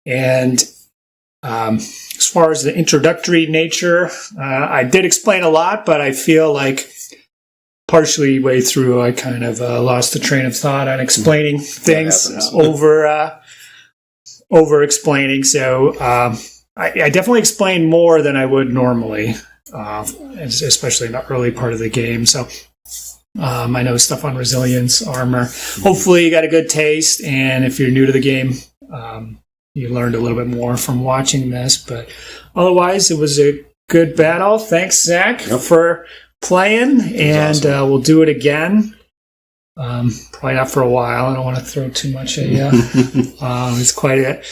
Speaker 1: And as far as the introductory nature, I did explain a lot, but I feel like partially way through, I kind of lost the train of thought on explaining things over over-explaining. So I definitely explain more than I would normally, especially in the early part of the game. So I know stuff on resilience, armor. Hopefully you got a good taste, and if you're new to the game, you learned a little bit more from watching this. But otherwise, it was a good battle. Thanks, Zach, for playing, and awesome. We'll do it again. Probably not for a while. I don't want to throw too much at you. It's quite an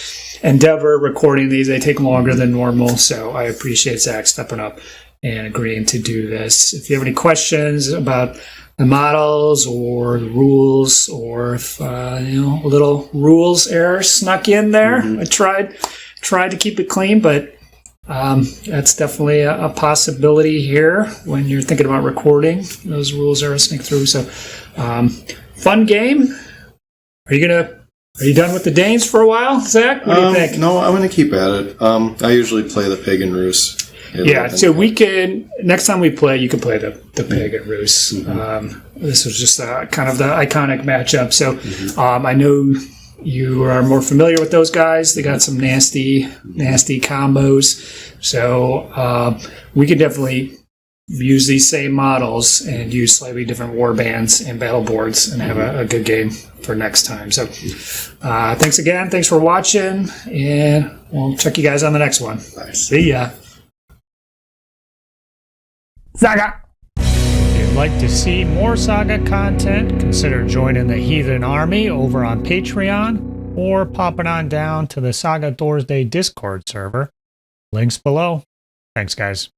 Speaker 1: endeavor recording these. They take longer than normal, so I appreciate Zach stepping up and agreeing to do this. If you have any questions about the models or the rules, or if a little rules error snuck in there, I tried to keep it clean, but that's definitely a possibility here when you're thinking about recording. Those rules errors sneak through. So, fun game. Are you done with the Danes for a while, Zach? What do you think?
Speaker 3: No, I'm going to keep at it. I usually play the Pig and Roos.
Speaker 1: Yeah, so we can, next time we play, you can play the Pig and Roos. This was just kind of the iconic matchup. So I know you are more familiar with those guys. They got some nasty combos. So we can definitely use these same models and use slightly different war bands and battle boards and have a good game for next time. So thanks again. Thanks for watching, and we'll check you guys on the next one.
Speaker 3: Nice.
Speaker 1: See ya. Saga! If you'd like to see more Saga content, consider joining the Heathen Army over on Patreon, or popping on down to the Saga THORSDAY Discord server. Links below. Thanks, guys.